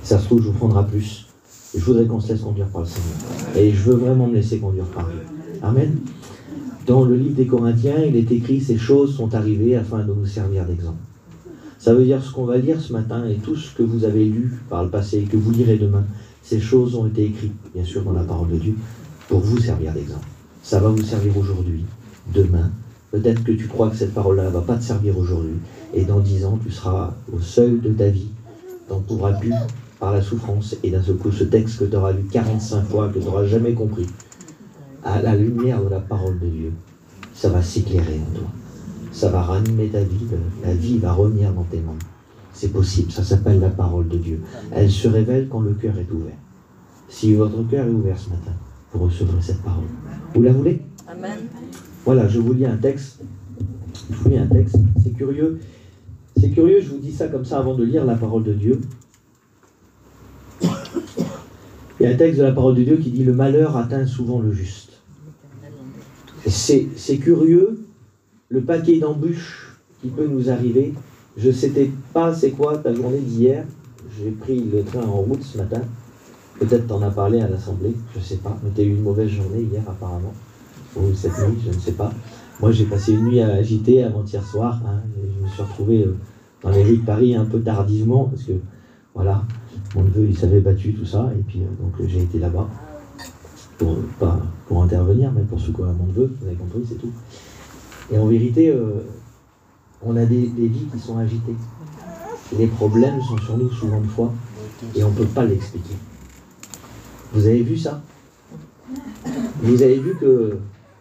Ça se trouve, je vous prendrai plus. Je voudrais qu'on se laisse conduire par le Seigneur. Et je veux vraiment me laisser conduire par lui. Amen. Dans le livre des Corinthiens, il est écrit « Ces choses sont arrivées afin de nous servir d'exemple ». Ça veut dire ce qu'on va lire ce matin et tout ce que vous avez lu par le passé et que vous lirez demain, ces choses ont été écrites, bien sûr, dans la parole de Dieu, pour vous servir d'exemple. Ça va vous servir aujourd'hui, demain. Peut-être que tu crois que cette parole-là ne va pas te servir aujourd'hui. Et dans 10 ans, tu seras au seuil de ta vie. Tu n'en pourras plus par la souffrance. Et d'un seul coup, ce texte que tu auras lu 45 fois, que tu n'auras jamais compris, à la lumière de la parole de Dieu, ça va s'éclairer en toi. Ça va ranimer ta vie. La vie va revenir dans tes mains. C'est possible. Ça s'appelle la parole de Dieu. Elle se révèle quand le cœur est ouvert. Si votre cœur est ouvert ce matin, vous recevrez cette parole. Vous la voulez? Amen. Voilà, je vous lis un texte. Je vous lis un texte. C'est curieux. C'est curieux, je vous dis ça comme ça avant de lire la parole de Dieu. Il y a un texte de la parole de Dieu qui dit « Le malheur atteint souvent le juste ». C'est curieux, le paquet d'embûches qui peut nous arriver. Je ne sais pas c'est quoi ta journée d'hier. J'ai pris le train en route ce matin. Peut-être t'en as parlé à l'Assemblée, je ne sais pas. Mais tu as eu une mauvaise journée hier apparemment. Ou cette nuit, je ne sais pas. Moi j'ai passé une nuit agitée avant-hier soir. Je me suis retrouvé dans les rues de Paris un peu tardivement parce que voilà, mon neveu il s'avait battu tout ça. Et puis donc j'ai été là-bas. Pas pour intervenir, mais pour secourir mon neveu, vous avez compris, c'est tout. Et en vérité, on a des vies qui sont agitées. Les problèmes sont sur nous souvent de fois, et on ne peut pas l'expliquer. Vous avez vu ça? Vous avez vu que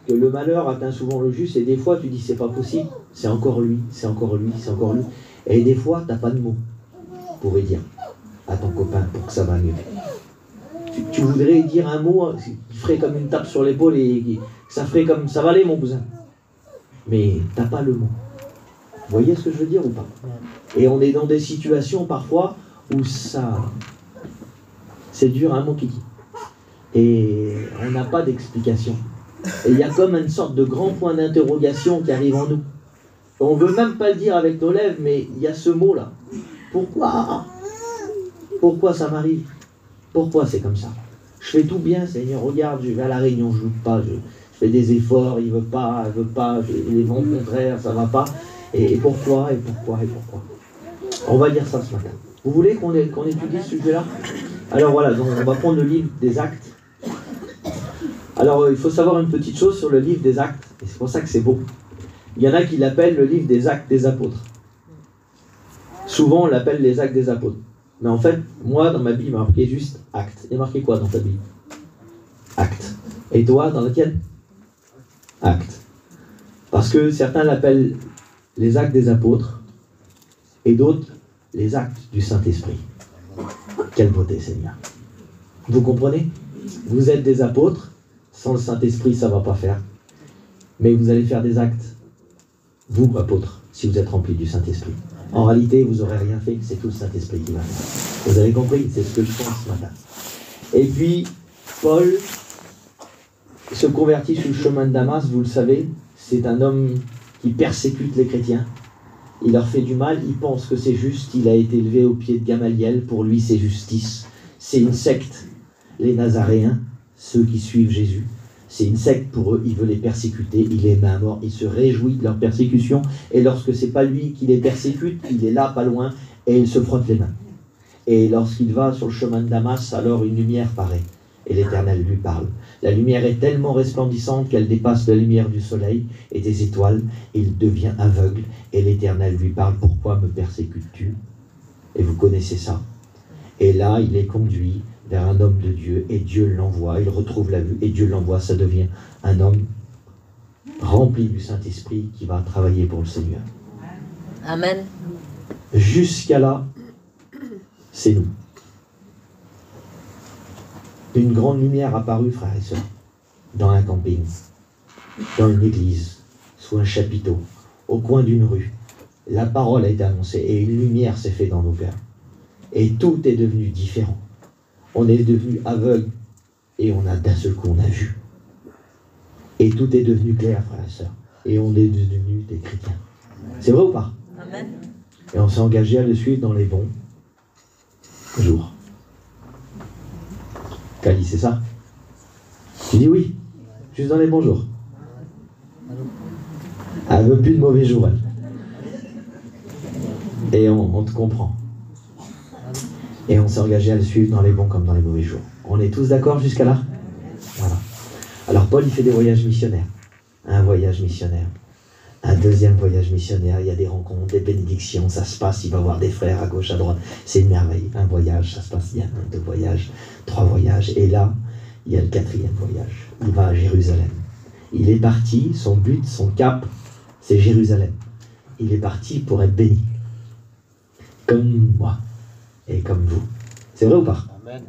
le malheur atteint souvent le juste, et des fois tu dis c'est pas possible, c'est encore lui, c'est encore lui, c'est encore lui. Et des fois, tu n'as pas de mots pour dire à ton copain pour que ça va mieux. Tu voudrais dire un mot qui ferait comme une tape sur l'épaule et ça ferait comme ça va aller mon cousin. Mais t'as pas le mot. Vous voyez ce que je veux dire ou pas? Et on est dans des situations parfois où ça c'est dur un mot qui dit. Et on n'a pas d'explication. Et il y a comme une sorte de grand point d'interrogation qui arrive en nous. On ne veut même pas le dire avec nos lèvres, mais il y a ce mot-là. Pourquoi? Pourquoi ça m'arrive? Pourquoi c'est comme ça? Je fais tout bien, Seigneur, regarde, je vais à la réunion, je ne joue pas, je fais des efforts, il ne veut pas, les vents contraires, ça ne va pas. Et pourquoi? On va lire ça ce matin. Vous voulez qu'on étudie ce sujet-là? Alors voilà, donc on va prendre le livre des Actes. Alors il faut savoir une petite chose sur le livre des Actes, et c'est pour ça que c'est beau. Il y en a qui l'appellent le livre des Actes des Apôtres. Souvent on l'appelle les Actes des Apôtres. Mais en fait, moi, dans ma Bible, il m'a marqué juste acte. Il y a marqué quoi dans ta Bible? Acte. Et toi, dans la tienne? Acte. Parce que certains l'appellent les actes des apôtres et d'autres les actes du Saint-Esprit. Quelle beauté, Seigneur. Vous comprenez? Vous êtes des apôtres, sans le Saint-Esprit, ça ne va pas faire. Mais vous allez faire des actes, vous, apôtres, si vous êtes remplis du Saint-Esprit. En réalité, vous n'aurez rien fait, c'est tout le Saint-Esprit qui va faire. Vous avez compris? C'est ce que je pense ce matin. Et puis, Paul se convertit sur le chemin de Damas, vous le savez, c'est un homme qui persécute les chrétiens. Il leur fait du mal, il pense que c'est juste, il a été élevé au pied de Gamaliel, pour lui c'est justice. C'est une secte, les Nazaréens, ceux qui suivent Jésus. C'est une secte pour eux, il veut les persécuter, il les met à mort, il se réjouit de leur persécution, et lorsque c'est pas lui qui les persécute, il est là, pas loin, et il se frotte les mains. Et lorsqu'il va sur le chemin de Damas, alors une lumière paraît, et l'Éternel lui parle. La lumière est tellement resplendissante qu'elle dépasse la lumière du soleil et des étoiles, il devient aveugle, et l'Éternel lui parle, pourquoi me persécutes-tu? Et vous connaissez ça. Et là, il est conduit vers un homme de Dieu, et Dieu l'envoie, il retrouve la vue, et Dieu l'envoie, ça devient un homme rempli du Saint-Esprit qui va travailler pour le Seigneur. Amen. Jusqu'à là, c'est nous. Une grande lumière apparut, frères et sœurs, dans un camping, dans une église, sous un chapiteau, au coin d'une rue. La parole a été annoncée, et une lumière s'est faite dans nos cœurs. Et tout est devenu différent. On est devenu aveugle et on a d'un seul coup on a vu. Et tout est devenu clair, frères et sœurs. Et on est devenus des chrétiens. C'est vrai ou pas? Amen. Et on s'est engagé à le suivre dans les bons jours. Cali, c'est ça? Tu dis oui, juste dans les bons jours. Elle veut plus de mauvais jours, elle. Et on te comprend. Et on s'est engagé à le suivre dans les bons comme dans les mauvais jours. On est tous d'accord jusqu'à là? Voilà. Alors Paul, il fait des voyages missionnaires. Un voyage missionnaire. Un deuxième voyage missionnaire. Il y a des rencontres, des bénédictions. Ça se passe, il va voir des frères à gauche, à droite. C'est une merveille. Un voyage, ça se passe bien. 2 voyages, 3 voyages. Et là, il y a le 4e voyage. Il va à Jérusalem. Il est parti, son but, son cap, c'est Jérusalem. Il est parti pour être béni. Comme moi. Et comme vous. C'est vrai ou pas? Amen.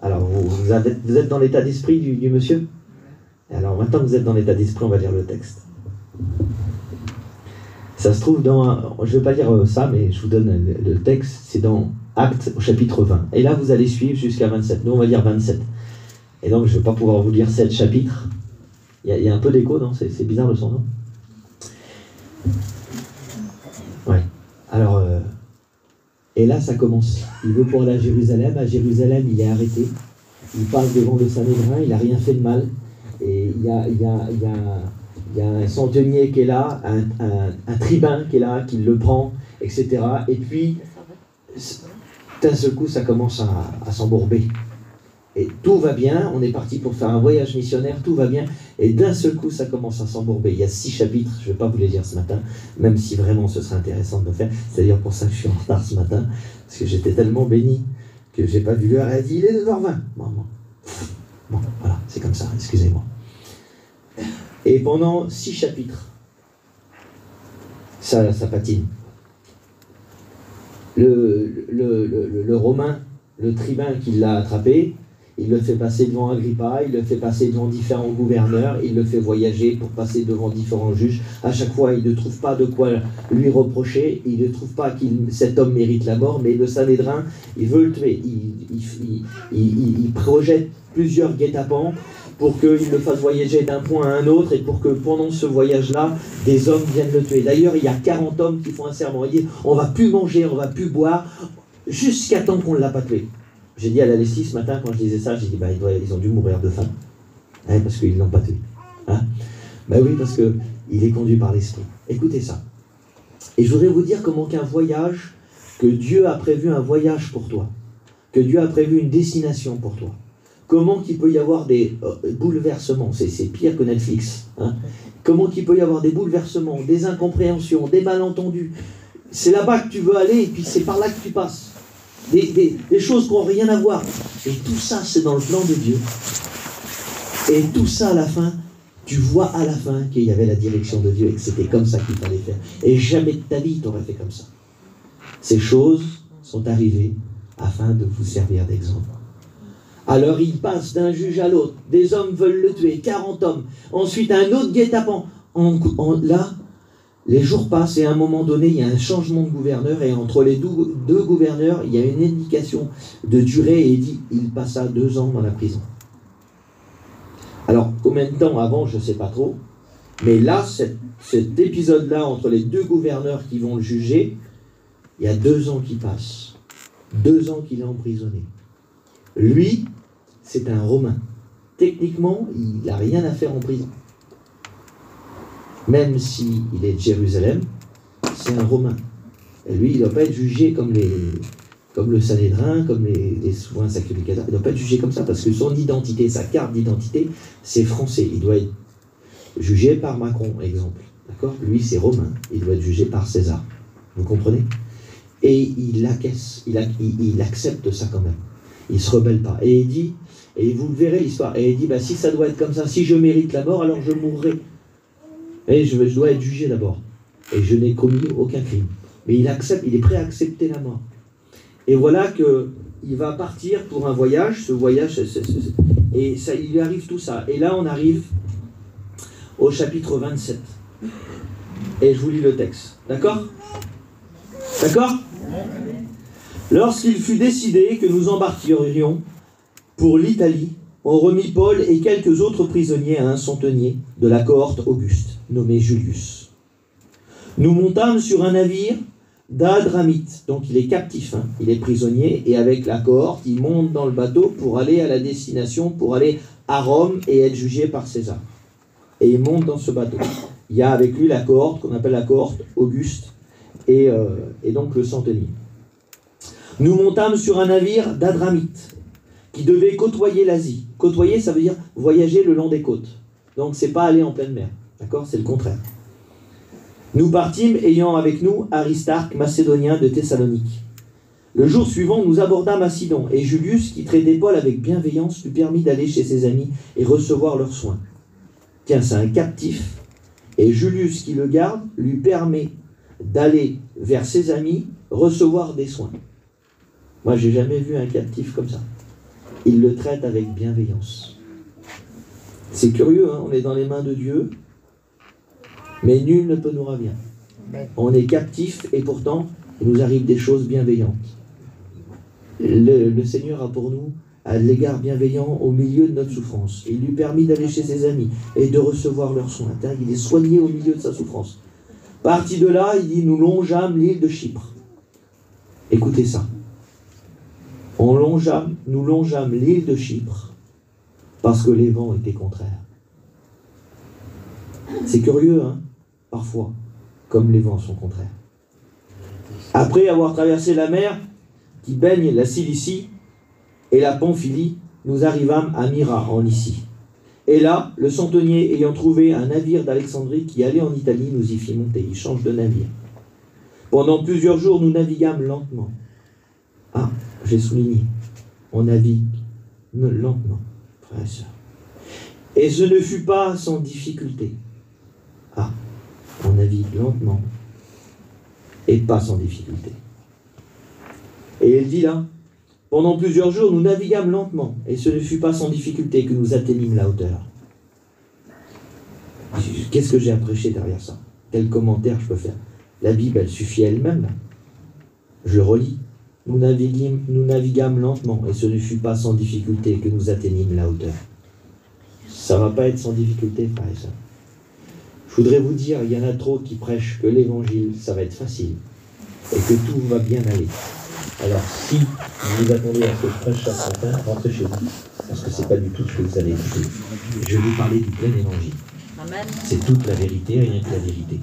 Alors, vous êtes dans l'état d'esprit du monsieur? Et alors, maintenant que vous êtes dans l'état d'esprit, on va lire le texte. Ça se trouve dans... Je ne vais pas lire ça, mais je vous donne le texte. C'est dans Actes, au chapitre 20. Et là, vous allez suivre jusqu'à 27. Nous, on va lire 27. Et donc, je ne vais pas pouvoir vous lire 7 chapitres. Il y a un peu d'écho, non? C'est bizarre le son, non? Ouais. Alors... Et là, ça commence. Il veut pour aller à Jérusalem. À Jérusalem, il est arrêté. Il passe devant le Sanhédrin. Il n'a rien fait de mal. Et il y a un centenier qui est là, un tribun qui est là, qui le prend, etc. Et puis, d'un seul coup, ça commence à s'embourber. Et tout va bien. On est parti pour faire un voyage missionnaire. Tout va bien. Et d'un seul coup, ça commence à s'embourber. Il y a 6 chapitres. Je ne vais pas vous les lire ce matin, même si vraiment ce serait intéressant de le faire. C'est d'ailleurs pour ça que je suis en retard ce matin, parce que j'étais tellement béni que je n'ai pas vu l'heure. Elle a dit, il est 9h20. Bon, voilà, c'est comme ça. Excusez-moi. Et pendant 6 chapitres, ça patine. Le Romain, le tribun qui l'a attrapé, il le fait passer devant Agrippa, il le fait passer devant différents gouverneurs, il le fait voyager pour passer devant différents juges. À chaque fois, il ne trouve pas de quoi lui reprocher, il ne trouve pas que cet homme mérite la mort, mais le Sanhédrin, il veut le tuer. Il projette plusieurs guet-apens pour qu'il le fasse voyager d'un point à un autre et pour que pendant ce voyage-là, des hommes viennent le tuer. D'ailleurs, il y a 40 hommes qui font un serment. Ils disent, on ne va plus manger, on ne va plus boire, jusqu'à temps qu'on ne l'a pas tué. J'ai dit à la Leslie ce matin, quand je disais ça, j'ai dit, ils ont dû mourir de faim. Hein, parce qu'ils ne l'ont pas tué. Hein? Oui, parce qu'il est conduit par l'Esprit. Écoutez ça. Et je voudrais vous dire comment qu'un voyage, que Dieu a prévu un voyage pour toi, que Dieu a prévu une destination pour toi. Comment qu'il peut y avoir des bouleversements, c'est pire que Netflix. Hein? Comment qu'il peut y avoir des bouleversements, des incompréhensions, des malentendus. C'est là-bas que tu veux aller et puis c'est par là que tu passes. Des choses qui n'ont rien à voir. Et tout ça, c'est dans le plan de Dieu. Et tout ça, à la fin, tu vois à la fin qu'il y avait la direction de Dieu et que c'était comme ça qu'il fallait faire. Et jamais de ta vie, tu aurais fait comme ça. Ces choses sont arrivées afin de vous servir d'exemple. Alors il passe d'un juge à l'autre. Des hommes veulent le tuer, 40 hommes. Ensuite, un autre guet-apens. Là, les jours passent et à un moment donné, il y a un changement de gouverneur et entre les deux gouverneurs, il y a une indication de durée et il dit, il passa 2 ans dans la prison. Alors, combien de temps avant, je ne sais pas trop, mais là, cet épisode-là, entre les 2 gouverneurs qui vont le juger, il y a 2 ans qui passent. 2 ans qu'il est emprisonné. Lui, c'est un Romain. Techniquement, il n'a rien à faire en prison. Même s'il est de Jérusalem, c'est un Romain. Et lui, il ne doit pas être jugé comme le Sanhédrin, comme les souverains sacrificateurs. Il ne doit pas être jugé comme ça, parce que son identité, sa carte d'identité, c'est français. Il doit être jugé par Macron, exemple. D'accord ? Lui, c'est romain. Il doit être jugé par César. Vous comprenez ? Et il accepte ça quand même. Il ne se rebelle pas. Et il dit, et vous verrez l'histoire, et il dit, si ça doit être comme ça, si je mérite la mort, alors je mourrai. Et je dois être jugé d'abord. Et je n'ai commis aucun crime. Mais il accepte, il est prêt à accepter la mort. Et voilà qu'il va partir pour un voyage, ce voyage, et ça, il lui arrive tout ça. Et là, on arrive au chapitre 27. Et je vous lis le texte. D'accord ? D'accord ? Lorsqu'il fut décidé que nous embarquerions pour l'Italie, on remit Paul et quelques autres prisonniers à un centenier de la cohorte Auguste, nommé Julius. Nous montâmes sur un navire d'Adramite. Donc il est captif, hein. Il est prisonnier, et avec la cohorte, il monte dans le bateau pour aller à la destination, pour aller à Rome et être jugé par César. Et il monte dans ce bateau. Il y a avec lui la cohorte qu'on appelle la cohorte Auguste, et donc le centenier. Nous montâmes sur un navire d'Adramite, qui devait côtoyer l'Asie. Côtoyer, ça veut dire voyager le long des côtes. Donc c'est pas aller en pleine mer, d'accord? C'est le contraire. Nous partîmes, ayant avec nous Aristarque, macédonien de Thessalonique. Le jour suivant, nous abordâmes à Sidon, et Julius, qui traitait Paul avec bienveillance, lui permit d'aller chez ses amis et recevoir leurs soins. Tiens, c'est un captif, et Julius, qui le garde, lui permet d'aller vers ses amis recevoir des soins. Moi, j'ai jamais vu un captif comme ça. Il le traite avec bienveillance. C'est curieux, hein, on est dans les mains de Dieu, mais nul ne peut nous ravir. On est captif et pourtant, il nous arrive des choses bienveillantes. Le Seigneur a pour nous un égard bienveillant au milieu de notre souffrance. Il lui permet d'aller chez ses amis et de recevoir leurs soins. Il est soigné au milieu de sa souffrance. Parti de là, il dit, nous longeâmes l'île de Chypre. Écoutez ça. Nous longeâmes l'île de Chypre parce que les vents étaient contraires. C'est curieux, hein, parfois, comme les vents sont contraires. Après avoir traversé la mer qui baigne la Cilicie et la Pamphylie, nous arrivâmes à Myra, en Lycie. Et là, le centenier ayant trouvé un navire d'Alexandrie qui allait en Italie, nous y fit monter. Il change de navire. Pendant plusieurs jours, nous naviguâmes lentement. Ah, j'ai souligné, on navigue lentement, frères et sœurs. Et ce ne fut pas sans difficulté. Ah, on navigue lentement et pas sans difficulté. Et il dit là, pendant plusieurs jours, nous naviguâmes lentement, et ce ne fut pas sans difficulté que nous atteignîmes la hauteur. Qu'est-ce que j'ai à prêcher derrière ça? Quel commentaire je peux faire? La Bible, elle suffit à elle-même. Je relis. Nous naviguâmes lentement, et ce ne fut pas sans difficulté que nous atteignîmes la hauteur. Ça ne va pas être sans difficulté, frères et sœurs. Je voudrais vous dire, il y en a trop qui prêchent que l'évangile, ça va être facile, et que tout va bien aller. Alors, si vous attendez à ce que je prêche chaque matin, rentrez chez vous, parce que ce n'est pas du tout ce que vous allez écouter. Je vais vous parler du plein évangile. C'est toute la vérité, rien que la vérité.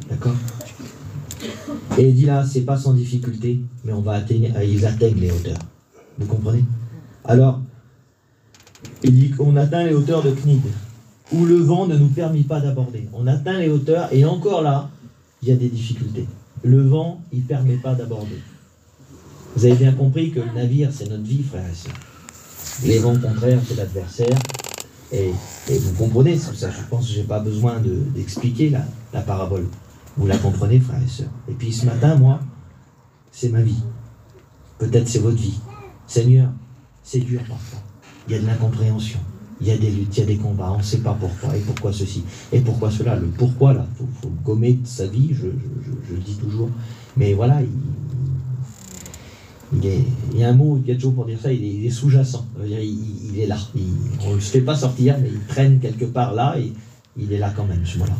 D'accord? Et il dit là, c'est pas sans difficulté, mais ils atteignent les hauteurs. Vous comprenez? Alors, il dit qu'on atteint les hauteurs de Cnide, où le vent ne nous permet pas d'aborder. On atteint les hauteurs, et encore là, il y a des difficultés. Le vent, il ne permet pas d'aborder. Vous avez bien compris que le navire, c'est notre vie, frères et sœurs. Les vents contraires, c'est l'adversaire. Et vous comprenez ça, je pense que je n'ai pas besoin d'expliquer la parabole. Vous la comprenez, frères et sœurs. Et puis ce matin, moi, c'est ma vie. Peut-être c'est votre vie. Seigneur, c'est dur parfois. Il y a de l'incompréhension. Il y a des luttes, il y a des combats. On ne sait pas pourquoi. Et pourquoi ceci. Et pourquoi cela. Le pourquoi, là, il faut gommer de sa vie, je le dis toujours. Mais voilà, il y a un mot, il y a toujours pour dire ça, il est sous-jacent. Il est là. On ne le fait pas sortir, mais il traîne quelque part là, et il est là quand même, ce mot-là.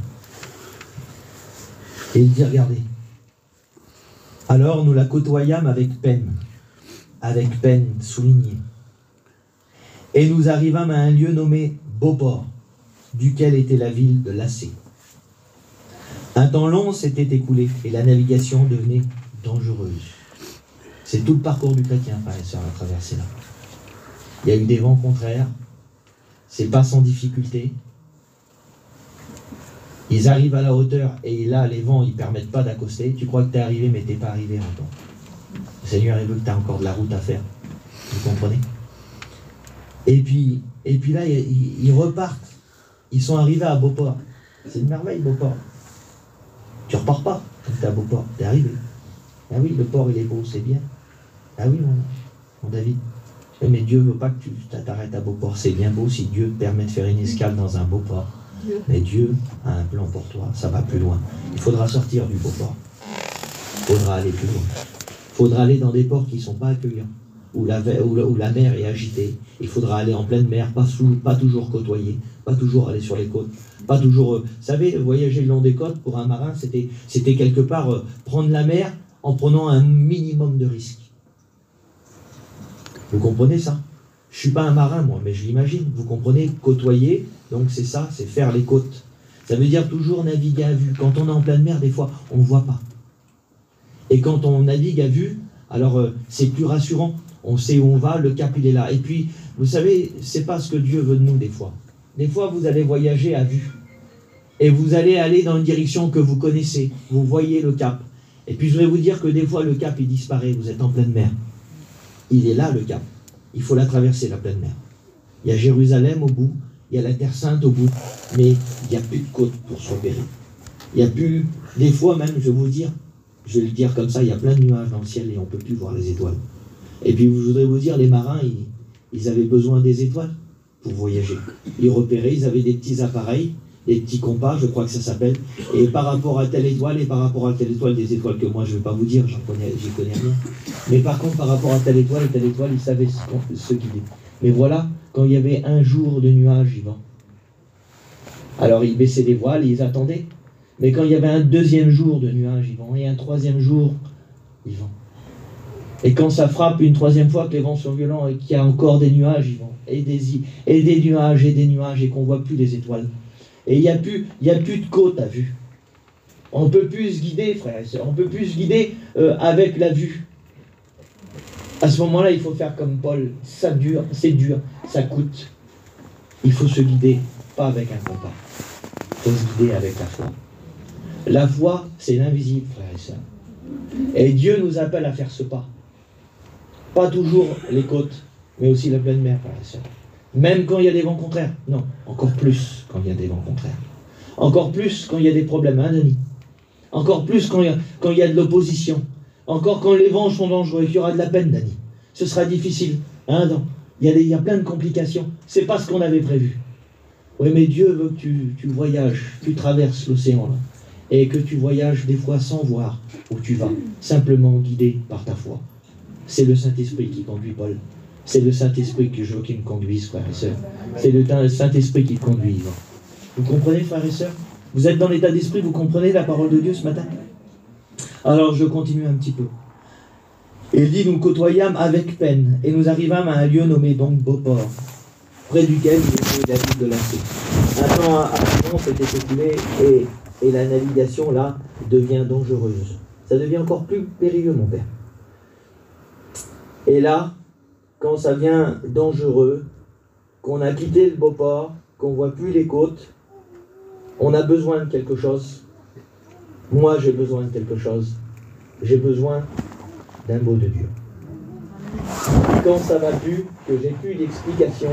Et il dit, regardez. Alors nous la côtoyâmes avec peine soulignée. Et nous arrivâmes à un lieu nommé Beauport, duquel était la ville de Lacée. Un temps long s'était écoulé, et la navigation devenait dangereuse. C'est tout le parcours du chrétien, frères et sœurs, à traverser là. Il y a eu des vents contraires, c'est pas sans difficulté. Ils arrivent à la hauteur, et là, les vents, ils ne permettent pas d'accoster. Tu crois que tu es arrivé, mais tu n'es pas arrivé encore. Le Seigneur, il veut que tu as encore de la route à faire. Vous comprenez? Et puis là, ils repartent. Ils sont arrivés à Beauport. C'est une merveille, Beauport. Tu repars pas quand tu es à Beauport. Tu es arrivé. Ah oui, le port, il est beau, c'est bien. Ah oui, mon David. Mais Dieu ne veut pas que tu t'arrêtes à Beauport. C'est bien beau si Dieu te permet de faire une escale dans un beau port. Mais Dieu a un plan pour toi, ça va plus loin. Il faudra sortir du beau port. Il faudra aller plus loin. Il faudra aller dans des ports qui ne sont pas accueillants, où la mer est agitée. Il faudra aller en pleine mer, pas toujours côtoyer, pas toujours aller sur les côtes, pas toujours... vous savez, voyager le long des côtes, pour un marin, c'était quelque part prendre la mer en prenant un minimum de risques. Vous comprenez ça? Je ne suis pas un marin, moi, mais je l'imagine. Vous comprenez? Côtoyer, donc c'est ça, c'est faire les côtes. Ça veut dire toujours naviguer à vue. Quand on est en pleine mer, des fois, on ne voit pas. Et quand on navigue à vue, alors c'est plus rassurant. On sait où on va, le cap, il est là. Et puis, vous savez, c'est pas ce que Dieu veut de nous, des fois. Des fois, vous allez voyager à vue. Et vous allez aller dans une direction que vous connaissez. Vous voyez le cap. Et puis, je voudrais vous dire que des fois, le cap, il disparaît. Vous êtes en pleine mer. Il est là, le cap. Il faut la traverser, la pleine mer. Il y a Jérusalem au bout. Il y a la Terre Sainte au bout. Mais il n'y a plus de côte pour se repérer. Il n'y a plus... Des fois, même, je vais vous dire, je vais le dire comme ça, il y a plein de nuages dans le ciel et on ne peut plus voir les étoiles. Et puis, je voudrais vous dire, les marins, ils avaient besoin des étoiles pour voyager. Ils repéraient, ils avaient des petits appareils, des petits compas, je crois que ça s'appelle, et par rapport à telle étoile, et par rapport à telle étoile, des étoiles que moi je ne vais pas vous dire, j'y connais rien. Mais par contre, par rapport à telle étoile et telle étoile, ils savaient ce qu'il est. Mais voilà, quand il y avait un jour de nuages, Yvan, alors ils baissaient les voiles, ils attendaient. Mais quand il y avait un deuxième jour de nuages, Yvan, et un troisième jour, Yvan, et quand ça frappe une troisième fois, que les vents sont violents et qu'il y a encore des nuages, Yvan, et des nuages, et qu'on ne voit plus les étoiles. Et il n'y a plus de côte à vue. On ne peut plus se guider, frères et sœurs. On ne peut plus se guider avec la vue. À ce moment-là, il faut faire comme Paul. Ça dure, c'est dur, ça coûte. Il faut se guider, pas avec un compas. Il faut se guider avec la foi. La foi, c'est l'invisible, frères et sœurs. Et Dieu nous appelle à faire ce pas. Pas toujours les côtes, mais aussi la pleine mer, frères et sœurs. Même quand il y a des vents contraires. Non, encore plus quand il y a des vents contraires. Encore plus quand il y a des problèmes, hein, Denis? Encore plus quand il y a de l'opposition. Encore quand les vents sont dangereux et qu'il y aura de la peine, Denis. Ce sera difficile. Hein, non. Il y a plein de complications. C'est pas ce qu'on avait prévu. Oui, mais Dieu veut que tu voyages, tu traverses l'océan, là. Et que tu voyages des fois sans voir où tu vas. Simplement guidé par ta foi. C'est le Saint-Esprit qui conduit Paul. C'est le Saint-Esprit que je veux qu'il me conduise, frères et sœurs. C'est le Saint-Esprit qui te conduit. Vous comprenez, frères et sœurs? Vous êtes dans l'état d'esprit, vous comprenez la parole de Dieu ce matin? Alors, je continue un petit peu. Il dit, nous côtoyâmes avec peine, et nous arrivâmes à un lieu nommé donc Beauport, près duquel il était David de Lacé. Un temps avant s'était écoulé, et la navigation, là, devient dangereuse. Ça devient encore plus périlleux, mon père. Et là, quand ça devient dangereux, qu'on a quitté le Beauport, qu'on ne voit plus les côtes, on a besoin de quelque chose. Moi, j'ai besoin de quelque chose. J'ai besoin d'un mot de Dieu. Quand ça va plus, que j'ai plus d'explication,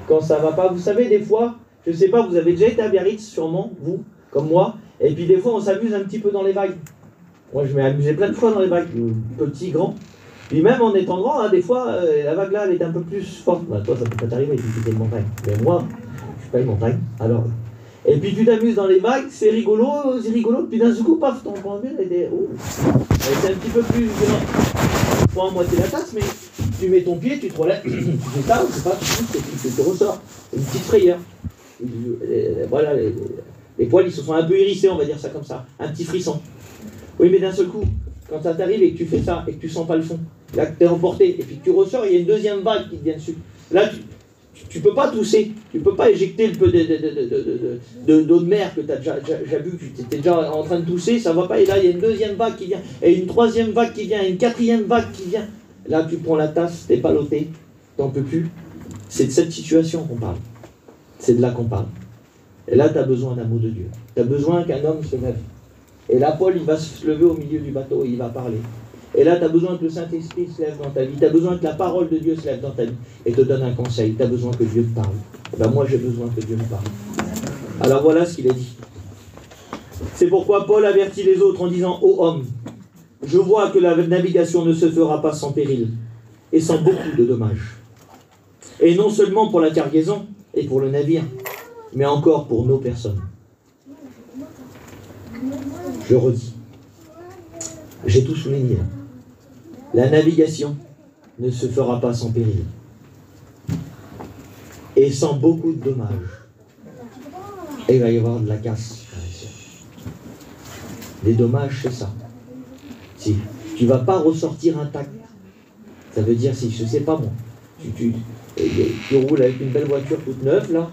quand ça va pas, vous savez, des fois, je ne sais pas, vous avez déjà été à Biarritz, sûrement, vous, comme moi, et puis des fois, on s'amuse un petit peu dans les vagues. Moi, je m'ai amusé plein de fois dans les vagues, petit, grand. Puis même en étant grand, hein, des fois, la vague là, elle est un peu plus forte. Bah, toi, ça peut pas t'arriver, tu quittes une montagne. Mais moi, je suis pas une montagne. Alors, et puis tu t'amuses dans les vagues, c'est rigolo. Puis d'un coup, paf, ton point de vue, elle est... Oh. C'est un petit peu plus violent. Tu prends à moitié la tasse, mais tu mets ton pied, tu te relèves, tu fais ça, ou c'est pas, tu te ressors. Une petite frayeur. Voilà, les poils, ils se sont un peu hérissés, on va dire ça comme ça. Un petit frisson. Oui, mais d'un seul coup, quand ça t'arrive et que tu fais ça, et que tu sens pas le fond, là que tu es emporté, et puis que tu ressors, il y a une deuxième vague qui te vient dessus. Là, tu peux pas tousser, tu peux pas éjecter le peu d'eau de mer que tu as déjà bu, tu étais déjà en train de tousser, ça va pas, et là, il y a une deuxième vague qui vient, et une troisième vague qui vient, et une quatrième vague qui vient. Là, tu prends la tasse, t'es palotté, t'en peux plus. C'est de cette situation qu'on parle. C'est de là qu'on parle. Et là, tu as besoin d'un mot de Dieu. Tu as besoin qu'un homme se lève. Et là, Paul, il va se lever au milieu du bateau et il va parler. Et là, tu as besoin que le Saint-Esprit se lève dans ta vie. Tu as besoin que la parole de Dieu se lève dans ta vie et te donne un conseil. Tu as besoin que Dieu te parle. Ben, moi, j'ai besoin que Dieu me parle. Alors voilà ce qu'il a dit. C'est pourquoi Paul avertit les autres en disant « Ô homme, je vois que la navigation ne se fera pas sans péril et sans beaucoup de dommages. Et non seulement pour la cargaison et pour le navire, mais encore pour nos personnes. » Je redis. J'ai tout souligné. La navigation ne se fera pas sans péril. Et sans beaucoup de dommages. Et il va y avoir de la casse. Les dommages, c'est ça. Si tu ne vas pas ressortir intact. Ça veut dire, si je ne sais pas moi, tu roules avec une belle voiture toute neuve, là,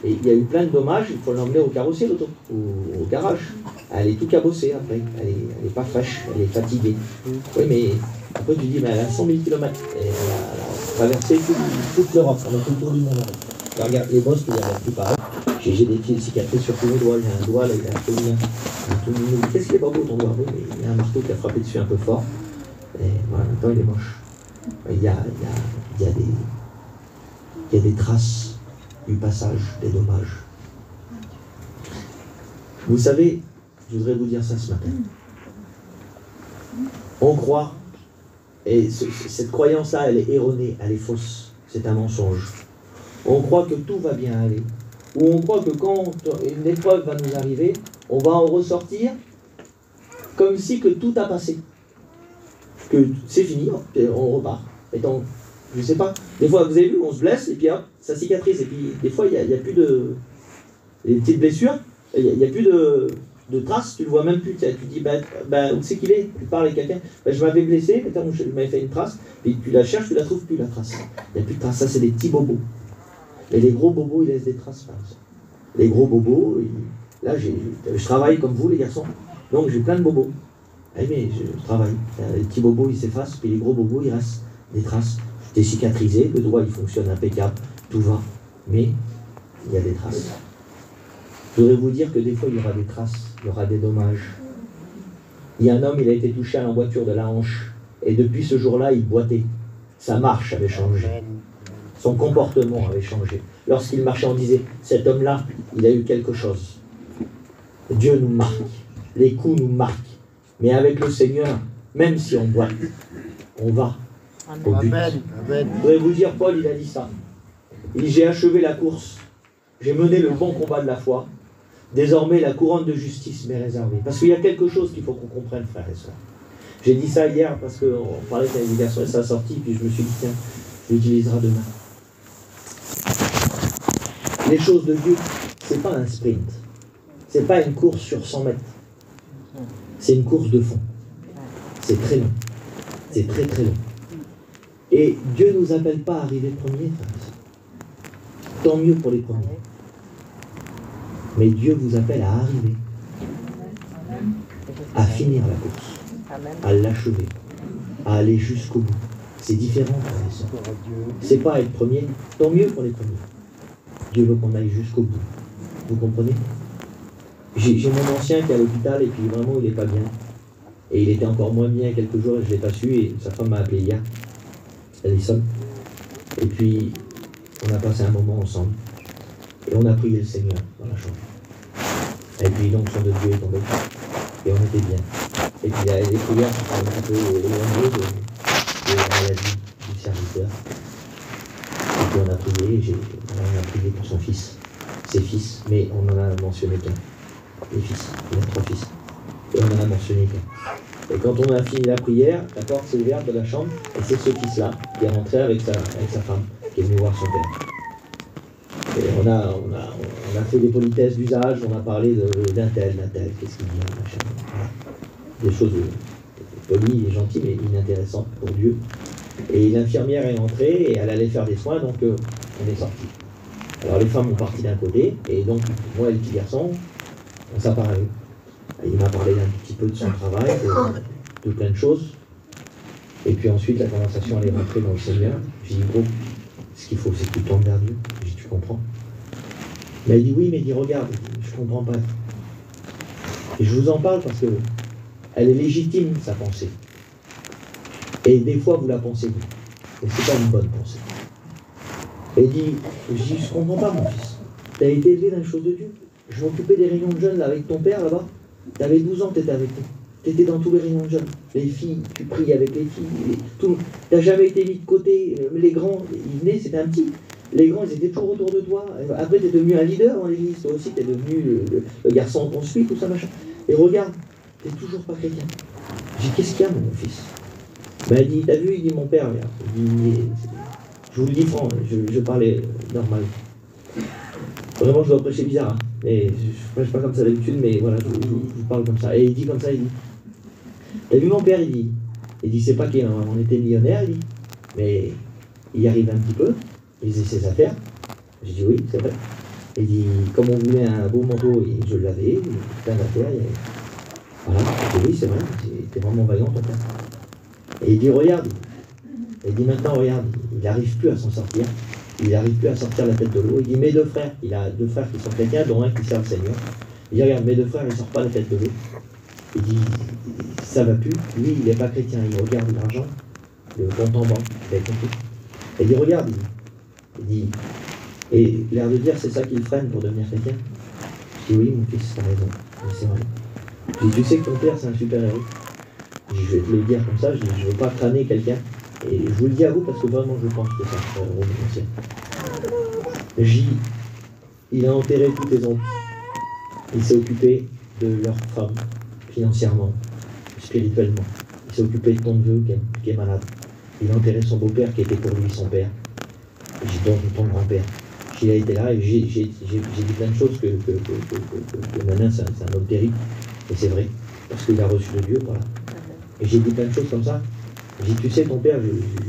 et il y a eu plein de dommages, il faut l'emmener au carrossier, l'auto, au garage. Elle est tout cabossée après, elle est pas fraîche, elle est fatiguée. Oui, mais après tu dis, mais elle a 100 000 km, et elle a traversé toute l'Europe, on a tout le tour du monde. Alors, regarde, les bosses, il n'y a plus pareil. J'ai des petites cicatrices sur tous mes doigts, j'ai un doigt, là, il a un peu bien. Qu'est-ce qu'il est pas beau ton doigt? Oui, mais il y a un marteau qui a frappé dessus un peu fort, et voilà, en même temps il est moche. Il y a des traces du passage, des dommages. Vous savez, je voudrais vous dire ça ce matin. On croit, et cette croyance-là, elle est erronée, elle est fausse, c'est un mensonge. On croit que tout va bien aller, ou on croit que quand une épreuve va nous arriver, on va en ressortir comme si que tout a passé. Que c'est fini, on repart. Et donc, je sais pas, des fois, vous avez vu, on se blesse, et puis hop, ça cicatrise, et puis des fois, il n'y a plus de... des petites blessures, il n'y a plus de traces, tu le vois même plus, tu dis, où c'est qu'il est? Tu parles avec quelqu'un, je m'avais blessé, je m'avais fait une trace, puis tu la cherches, tu la trouves plus, la trace. Il n'y a plus de traces, ça c'est des petits bobos. Et les gros bobos, ils laissent des traces, par exemple. Les gros bobos, là, je travaille comme vous, les garçons, donc j'ai plein de bobos. Eh mais je travaille. Les petits bobos, ils s'effacent, puis les gros bobos, il reste des traces. T'es cicatrisé, le doigt, il fonctionne impeccable, tout va, mais il y a des traces. Je voudrais vous dire que des fois, il y aura des traces, il y aura des dommages. Il y a un homme, il a été touché à l'emboîture de la hanche, et depuis ce jour-là, il boitait. Sa marche avait changé. Son comportement avait changé. Lorsqu'il marchait, on disait, cet homme-là, il a eu quelque chose. Dieu nous marque, les coups nous marquent. Mais avec le Seigneur, même si on boite, on va au but. Je voudrais vous dire, Paul, il a dit ça. Il dit, j'ai achevé la course, j'ai mené le bon combat de la foi, désormais la couronne de justice m'est réservée. Parce qu'il y a quelque chose qu'il faut qu'on comprenne, frères et sœurs. J'ai dit ça hier parce qu'on parlait de navigation et ça a sorti, puis je me suis dit, tiens, je l'utilisera demain. Les choses de Dieu, c'est pas un sprint, c'est pas une course sur 100 mètres. C'est une course de fond. C'est très long. C'est très très long. Et Dieu ne nous appelle pas à arriver premier, tant mieux pour les premiers. Mais Dieu vous appelle à arriver, à finir la course, à l'achever, à aller jusqu'au bout. C'est différent pour les sœurs. C'est pas être premier, tant mieux pour les premiers. Dieu veut qu'on aille jusqu'au bout. Vous comprenez? J'ai mon ancien qui est à l'hôpital et puis vraiment il n'est pas bien. Et il était encore moins bien il y a quelques jours et je ne l'ai pas su et sa femme m'a appelé hier. Alison. Et puis on a passé un moment ensemble. Et on a prié le Seigneur dans la chambre. Et puis l'onction de Dieu est tombée. Et on était bien. Et puis les prières sont un peu éloignées de la maladie du serviteur. Et puis on a prié pour son fils. Ses fils, mais on en a mentionné qu'un. Les fils, il a 3 fils. Et on en a mentionné qu'un. Et quand on a fini la prière, la porte s'est ouverte de la chambre, et c'est ce fils-là qui est rentré avec sa femme, qui est venu voir son père. Et on a fait des politesses d'usage, on a parlé d'un tel, qu'est-ce qu'il dit, machin. Voilà. Des choses polies et gentilles, mais inintéressantes pour Dieu. Et l'infirmière est entrée, et elle allait faire des soins, donc on est sorti. Alors les femmes ont parti d'un côté, et donc moi et le petit garçon, on s'est parlé. Il m'a parlé un petit peu de son travail, de plein de choses. Et puis ensuite, la conversation elle est rentrée dans le Seigneur. J'ai dit, gros, ce qu'il faut, c'est que tu tournes vers Dieu. J'ai dit, tu comprends? Mais il dit, oui, mais il dit, regarde, je comprends pas. Et je vous en parle parce que elle est légitime, sa pensée. Et des fois, vous la pensez vous. Et c'est pas une bonne pensée. Et il dit, je comprends pas, mon fils. Tu as été élevé dans les choses de Dieu. Je m'occupais des réunions de jeunes là, avec ton père là-bas. Tu avais 12 ans, tu étais avec eux. Tu étais dans tous les réunions de jeunes. Les filles, tu priais avec les filles. Tu n'as jamais été mis de côté. Les grands, ils venaient, c'était un petit. Les grands, ils étaient toujours autour de toi. Après, tu es devenu un leader dans l'église. Toi aussi, tu es devenu le garçon qu'on suit, tout ça, machin. Et regarde, tu n'es toujours pas chrétien. J'ai dit, qu'est-ce qu'il y a, mon fils? Ben, il dit, t'as vu, il dit, mon père, là. Il dit, je vous le dis franc, je parlais normal. Vraiment, je dois prêcher bizarre. Hein. Et je ne prêche pas comme ça d'habitude, mais voilà, je vous parle comme ça. Et il dit comme ça, il dit, t'as vu mon père, il dit, Il dit, c'est pas qu'on était millionnaire, il dit, mais il y arrive un petit peu, il faisait ses affaires. J'ai dit, oui, c'est vrai. Il dit, comme on voulait un beau manteau, et je l'avais, plein d'affaires. Voilà, j'ai dit, oui, c'est vrai, c'était vraiment vaillant ton père. Et il dit, regarde, il dit, maintenant, regarde, il n'arrive plus à s'en sortir. Il n'arrive plus à sortir la tête de l'eau. Il dit, mes deux frères, il a deux frères qui sont chrétiens, dont un qui sert le Seigneur. Il dit, regarde, mes deux frères, ils ne sortent pas la tête de l'eau. Il dit, ça va plus. Lui, il n'est pas chrétien. Il regarde l'argent, le compte en banque, il a compris. Il dit, regarde, il dit, et l'air de dire, c'est ça qui le freine pour devenir chrétien. Je dis, oui, mon fils, t'as raison. Mais c'est vrai. Je dis, tu sais que ton père, c'est un super héros. Je vais te le dire comme ça, je ne veux pas crâner quelqu'un. Et je vous le dis à vous parce que vraiment, je pense que c'est un super héros potentiel. Il a enterré tous tes oncles. Il s'est occupé de leur femme, financièrement, spirituellement. Il s'est occupé de ton neveu qui est malade. Il a enterré son beau-père qui était pour lui son père. J'ai donc ton grand-père. Il a été là et j'ai dit plein de choses que Nanin, c'est un homme terrible. Et c'est vrai, parce qu'il a reçu de Dieu, voilà. Et j'ai dit plein de choses comme ça. J'ai dit, tu sais, ton père,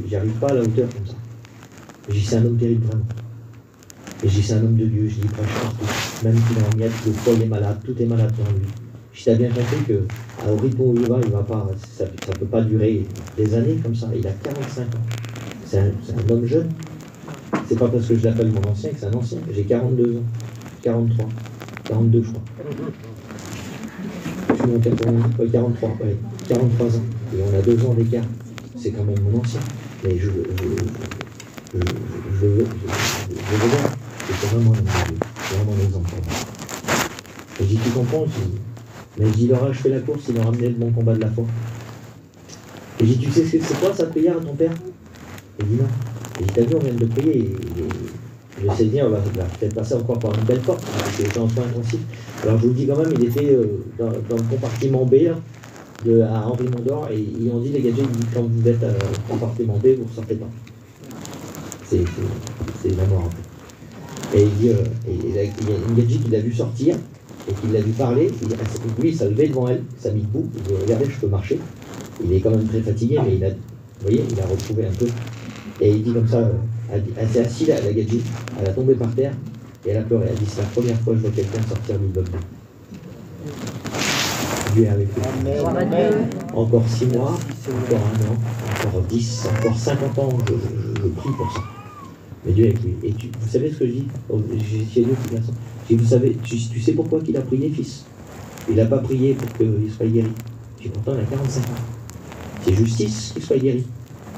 j'arrive pas à la hauteur comme ça. J'ai dit, c'est un homme terrible, vraiment. Et j'ai dit, c'est un homme de Dieu. J'ai dit, prêche partout. Même qu'il est en miettes, le foie est malade, tout est malade dans lui. Je t'ai bien compris qu'au rythme où il va pas, ça ne peut pas durer des années comme ça. Il a 45 ans. C'est un homme jeune. C'est pas parce que je l'appelle mon ancien que c'est un ancien. J'ai 42 ans. 43. 42, je crois. Je suis en 43, 43 ans. Et on a 2 ans d'écart. C'est quand même mon ancien. Mais je veux voir. C'est vraiment un exemple pour moi. Et j'ai dit, tu comprends? Mais il leur a achevé la course, il leur a amené le bon combat de la foi. Et j'ai dit, tu sais ce que c'est quoi sa prière à ton père? Il dit non. Et j'ai dit, t'as vu, on vient de prier. Et je sais bien, on va peut-être passer encore par une belle porte, parce que j'étais en soins intensifs. Alors je vous le dis quand même, il était dans le compartiment B, là, à Henri Mondor, et ils ont dit, les gadgets, quand vous êtes au compartiment B, vous ne ressortez pas. C'est la mort, en fait. Et il dit, il y a une gadget qu'il a vu sortir, et qu'il l'a vu parler, lui il s'est levé devant elle, il s'est mis debout, il dit, regardez, je peux marcher. Il est quand même très fatigué, mais vous voyez, il a retrouvé un peu. Et il dit comme ça, elle s'est assise à la gadget, elle a tombé par terre, et elle a pleuré. Elle dit, c'est la première fois que je vois quelqu'un sortir du bloc. Dieu est avec lui. Encore 6 mois, encore 1 an, encore 10, encore 50 ans, je prie pour ça. Mais Dieu est avec lui. Et vous savez ce que je dis? J'ai essayé de dire ça. Vous savez, tu sais pourquoi qu'il a prié, fils? Il n'a pas prié pour qu'il soit guéri. J'ai pourtant, il a 45 ans. C'est justice qu'il soit guéri.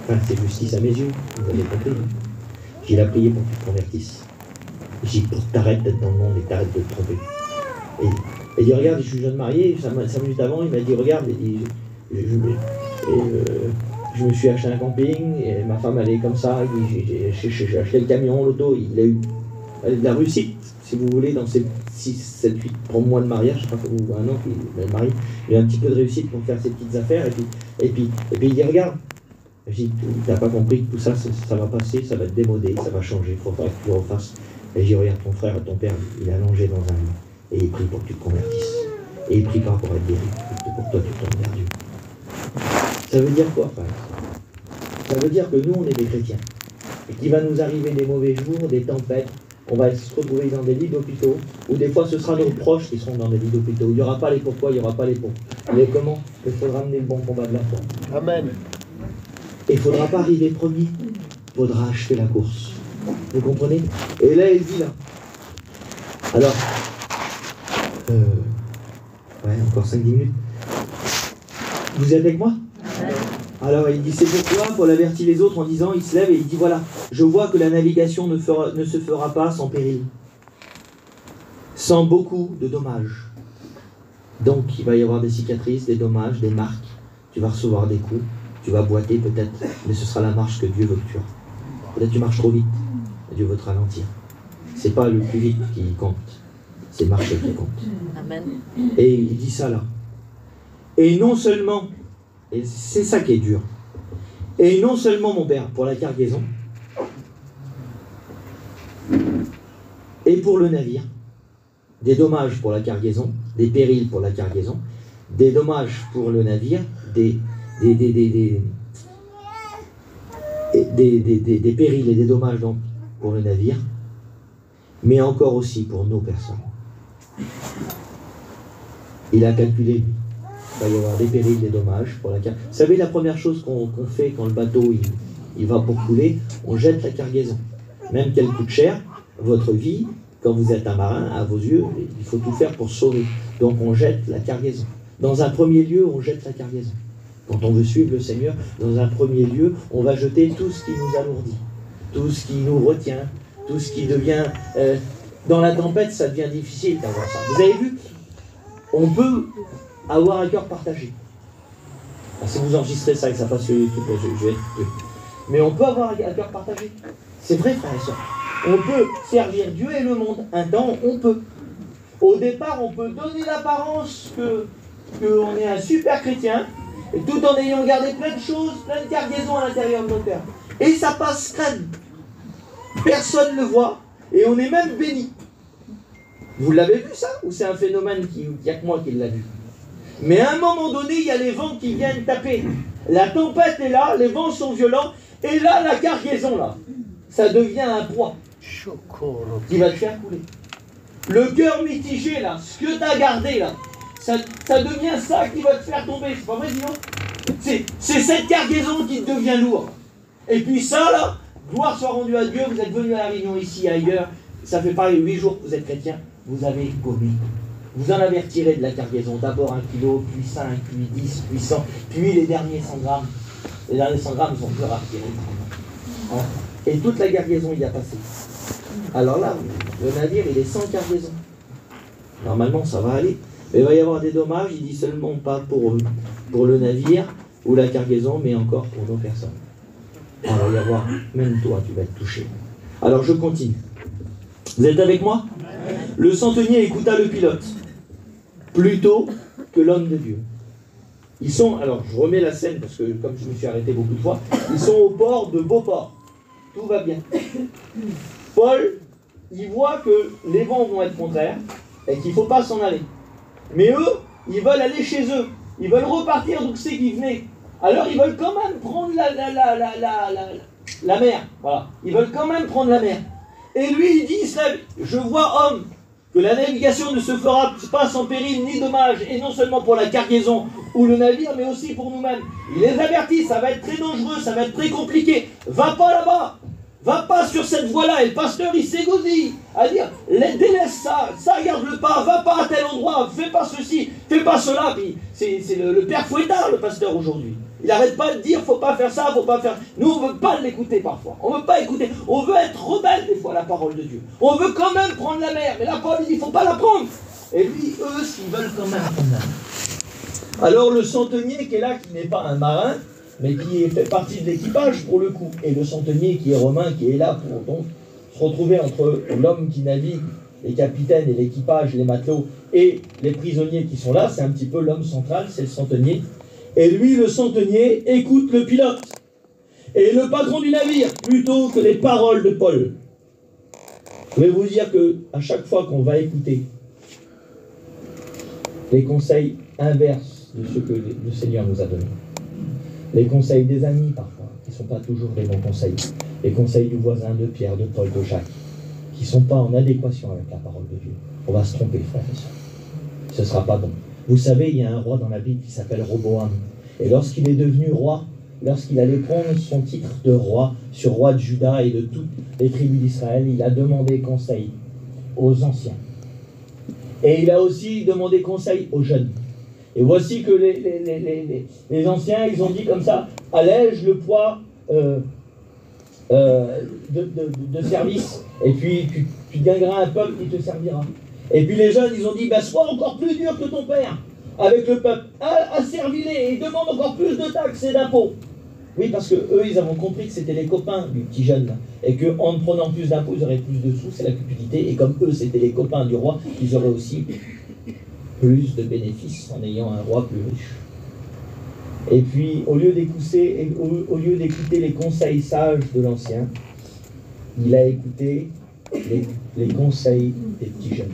Enfin, c'est justice à mes yeux, vous avez compris. Hein. Il a prié pour que tu te convertisses. J'ai dit, pour que t'arrêtes d'être dans le monde et t'arrêtes de te tromper. Et il dit, regarde, je suis jeune marié, 5 minutes avant, il m'a dit, regarde, je me suis acheté un camping, et ma femme, elle est comme ça, j'ai acheté le camion, l'auto, il a eu de la réussite, si vous voulez, dans ces 6, 7, 8 mois de mariage, je sais pas, ou 1 an qu'il est marié, il a un petit peu de réussite pour faire ses petites affaires, et puis il dit, regarde, je dis, t'as pas compris que tout ça, ça va passer, ça va te démoder, ça va changer, il faudra que tu le refasses. Et je dis, regarde, ton frère, ton père, il est allongé dans un lit, et il prie pour que tu te convertisses. Et il prie pas pour être guéri, pour toi tu tournes vers Dieu. Ça veut dire quoi, frère? Ça veut dire que nous, on est des chrétiens. Et qu'il va nous arriver des mauvais jours, des tempêtes, on va se retrouver dans des lits d'hôpitaux, ou des fois ce sera nos proches qui seront dans des lits d'hôpitaux. Il n'y aura pas les pourquoi, il n'y aura pas les pourquoi. Mais comment? Il faudra amener le bon combat de la foi. Amen. Et il ne faudra pas arriver premier, il faudra achever la course. Vous comprenez? Et là, il dit là. Alors, encore 5-10 minutes. Vous êtes avec moi? Alors il dit, c'est pourquoi Paul avertit les autres en disant, il se lève et il dit, voilà, je vois que la navigation ne se fera pas sans péril, sans beaucoup de dommages. Donc il va y avoir des cicatrices, des dommages, des marques, tu vas recevoir des coups, tu vas boiter peut-être, mais ce sera la marche que Dieu veut que tu aies. Peut-être tu marches trop vite, Dieu veut te ralentir. C'est pas le plus vite qui compte, c'est marcher qui compte. Amen. Et il dit ça là. Et non seulement, et c'est ça qui est dur, et non seulement mon père, pour la cargaison, et pour le navire, des dommages pour la cargaison, des périls pour la cargaison, des dommages pour le navire, des des périls et des dommages donc, pour le navire, mais encore aussi pour nos personnes. Il a calculé, lui. Il va y avoir des périls, des dommages pour la cargaison. Vous savez, la première chose qu'on fait quand le bateau il va pour couler, on jette la cargaison. Même qu'elle coûte cher, votre vie, quand vous êtes un marin, à vos yeux, il faut tout faire pour sauver. Donc on jette la cargaison. Dans un premier lieu, on jette la cargaison. Quand on veut suivre le Seigneur, dans un premier lieu, on va jeter tout ce qui nous alourdit, tout ce qui nous retient, tout ce qui devient... dans la tempête, ça devient difficile d'avoir ça. Vous avez vu, on peut avoir un cœur partagé. Alors, si vous enregistrez ça et que ça passe sur YouTube, je vais être... Mais on peut avoir un cœur partagé. C'est vrai, frère et soeur. On peut servir Dieu et le monde. Un temps, on peut. Au départ, on peut donner l'apparence qu'on est un super chrétien, et tout en ayant gardé plein de choses, plein de cargaisons à l'intérieur de nos cœurs. Et ça passe crème. Personne ne le voit, et on est même béni. Vous l'avez vu ça? Ou c'est un phénomène qu'il n'y a que moi qui l'a vu? Mais à un moment donné, il y a les vents qui viennent taper. La tempête est là, les vents sont violents, et là, la cargaison, là, ça devient un poids qui va te faire couler. Le cœur mitigé, là, ce que tu as gardé, là, ça devient ça qui va te faire tomber. C'est pas vrai, dis-donc? C'est cette cargaison qui te devient lourde. Et puis ça, là, gloire soit rendue à Dieu, vous êtes venus à la réunion ici, ailleurs, ça fait pareil, 8 jours que vous êtes chrétien, vous avez commis. Vous en avez retiré de la cargaison, d'abord 1 kilo, puis 5, puis 10, puis 100, puis les derniers 100 grammes. Les derniers 100 grammes sont plus rapides. Hein? Et toute la cargaison y a passé. Alors là, le navire, il est sans cargaison. Normalement, ça va aller. Mais il va y avoir des dommages, il dit seulement pas pour le navire ou la cargaison, mais encore pour nos personnes. Alors il va y avoir, même toi, tu vas être touché. Alors je continue. Vous êtes avec moi? Le centenier écouta le pilote, plutôt que l'homme de Dieu. Ils sont, alors je remets la scène parce que comme je me suis arrêté beaucoup de fois, ils sont au port de Beauport. Tout va bien. Paul, il voit que les vents vont être contraires et qu'il ne faut pas s'en aller. Mais eux, ils veulent aller chez eux. Ils veulent repartir d'où c'est qu'ils venaient. Alors ils veulent quand même prendre la mer. Voilà. Ils veulent quand même prendre la mer. Et lui, il dit, je vois, homme, que la navigation ne se fera pas sans péril ni dommage, et non seulement pour la cargaison ou le navire, mais aussi pour nous-mêmes. Il les avertit, ça va être très dangereux, ça va être très compliqué. Va pas là-bas, va pas sur cette voie-là. Et le pasteur, il s'égosille à dire, délaisse ça, garde-le pas, va pas à tel endroit, fais pas ceci, fais pas cela. Puis c'est le père Fouettard, le pasteur, aujourd'hui. Il n'arrête pas de dire, faut pas faire ça, faut pas faire... Nous, on ne veut pas l'écouter parfois. On ne veut pas écouter. On veut être rebelle des fois à la parole de Dieu. On veut quand même prendre la mer. Mais la parole, il dit, il ne faut pas la prendre. Et lui, eux, s'ils veulent quand même prendre la mer. Alors le centenier qui est là, qui n'est pas un marin, mais qui fait partie de l'équipage pour le coup. Et le centenier qui est romain, qui est là pour donc se retrouver entre l'homme qui navigue, les capitaines et l'équipage, les matelots, et les prisonniers qui sont là, c'est un petit peu l'homme central, c'est le centenier. Et lui, le centenier, écoute le pilote et le patron du navire plutôt que les paroles de Paul. Je vais vous dire qu'à chaque fois qu'on va écouter les conseils inverses de ce que le Seigneur nous a donné, les conseils des amis parfois, qui ne sont pas toujours des bons conseils, les conseils du voisin, de Pierre, de Paul, de Jacques, qui ne sont pas en adéquation avec la parole de Dieu, on va se tromper, frères et sœurs. Ce ne sera pas bon. Vous savez, il y a un roi dans la Bible qui s'appelle Roboam. Et lorsqu'il est devenu roi, lorsqu'il allait prendre son titre de roi, sur roi de Juda et de toutes les tribus d'Israël, il a demandé conseil aux anciens. Et il a aussi demandé conseil aux jeunes. Et voici que les anciens, ils ont dit comme ça, allège le poids de service, et puis tu gagneras un peuple qui te servira. Et puis les jeunes, ils ont dit, sois encore plus dur que ton père avec le peuple, asservis-les et demande encore plus de taxes et d'impôts. Oui, parce que eux, ils avaient compris que c'était les copains du petit jeune, là, et qu'en prenant plus d'impôts, ils auraient plus de sous, c'est la cupidité, et comme eux, c'était les copains du roi, ils auraient aussi plus de bénéfices en ayant un roi plus riche. Et puis, au lieu d'écouter les conseils sages de l'ancien, il a écouté les conseils des petits jeunes.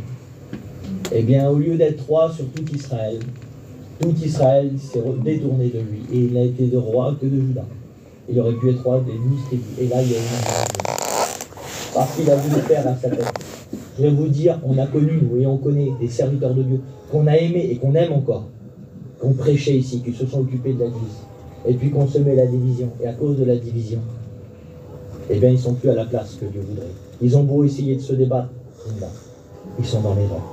Eh bien, au lieu d'être roi sur tout Israël, Tout Israël s'est détourné de lui, et il n'a été de roi que de Juda. Il aurait pu être roi des 10 tribus, et là il y a une parce qu'il a voulu faire à sa tête. Je vais vous dire, on a connu, nous, et on connaît des serviteurs de Dieu, qu'on a aimés et qu'on aime encore, qu'on prêchait ici, qui se sont occupés de l'Église, et puis qu'on semait la division, et à cause de la division, eh bien ils sont plus à la place que Dieu voudrait. Ils ont beau essayer de se débattre, ils sont dans l'erreur.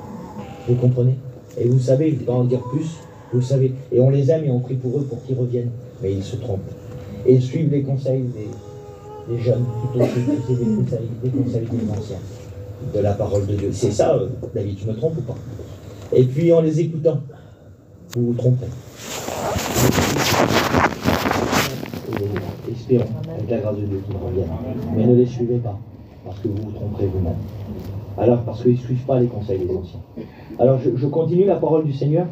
Vous comprenez? Et vous savez, je ne vais pas en dire plus, vous savez, et on les aime et on prie pour eux pour qu'ils reviennent, mais ils se trompent. Et ils suivent les conseils des jeunes, plutôt que des conseils des anciens, de la parole de Dieu. C'est ça, David, je me trompe ou pas? Et puis en les écoutant, vous vous trompez. Et espérons, avec la grâce de Dieu, qu'ils reviennent. Mais ne les suivez pas, parce que vous vous tromperez vous-même. Alors, parce qu'ils ne suivent pas les conseils des anciens. Alors, je continue la parole du Seigneur.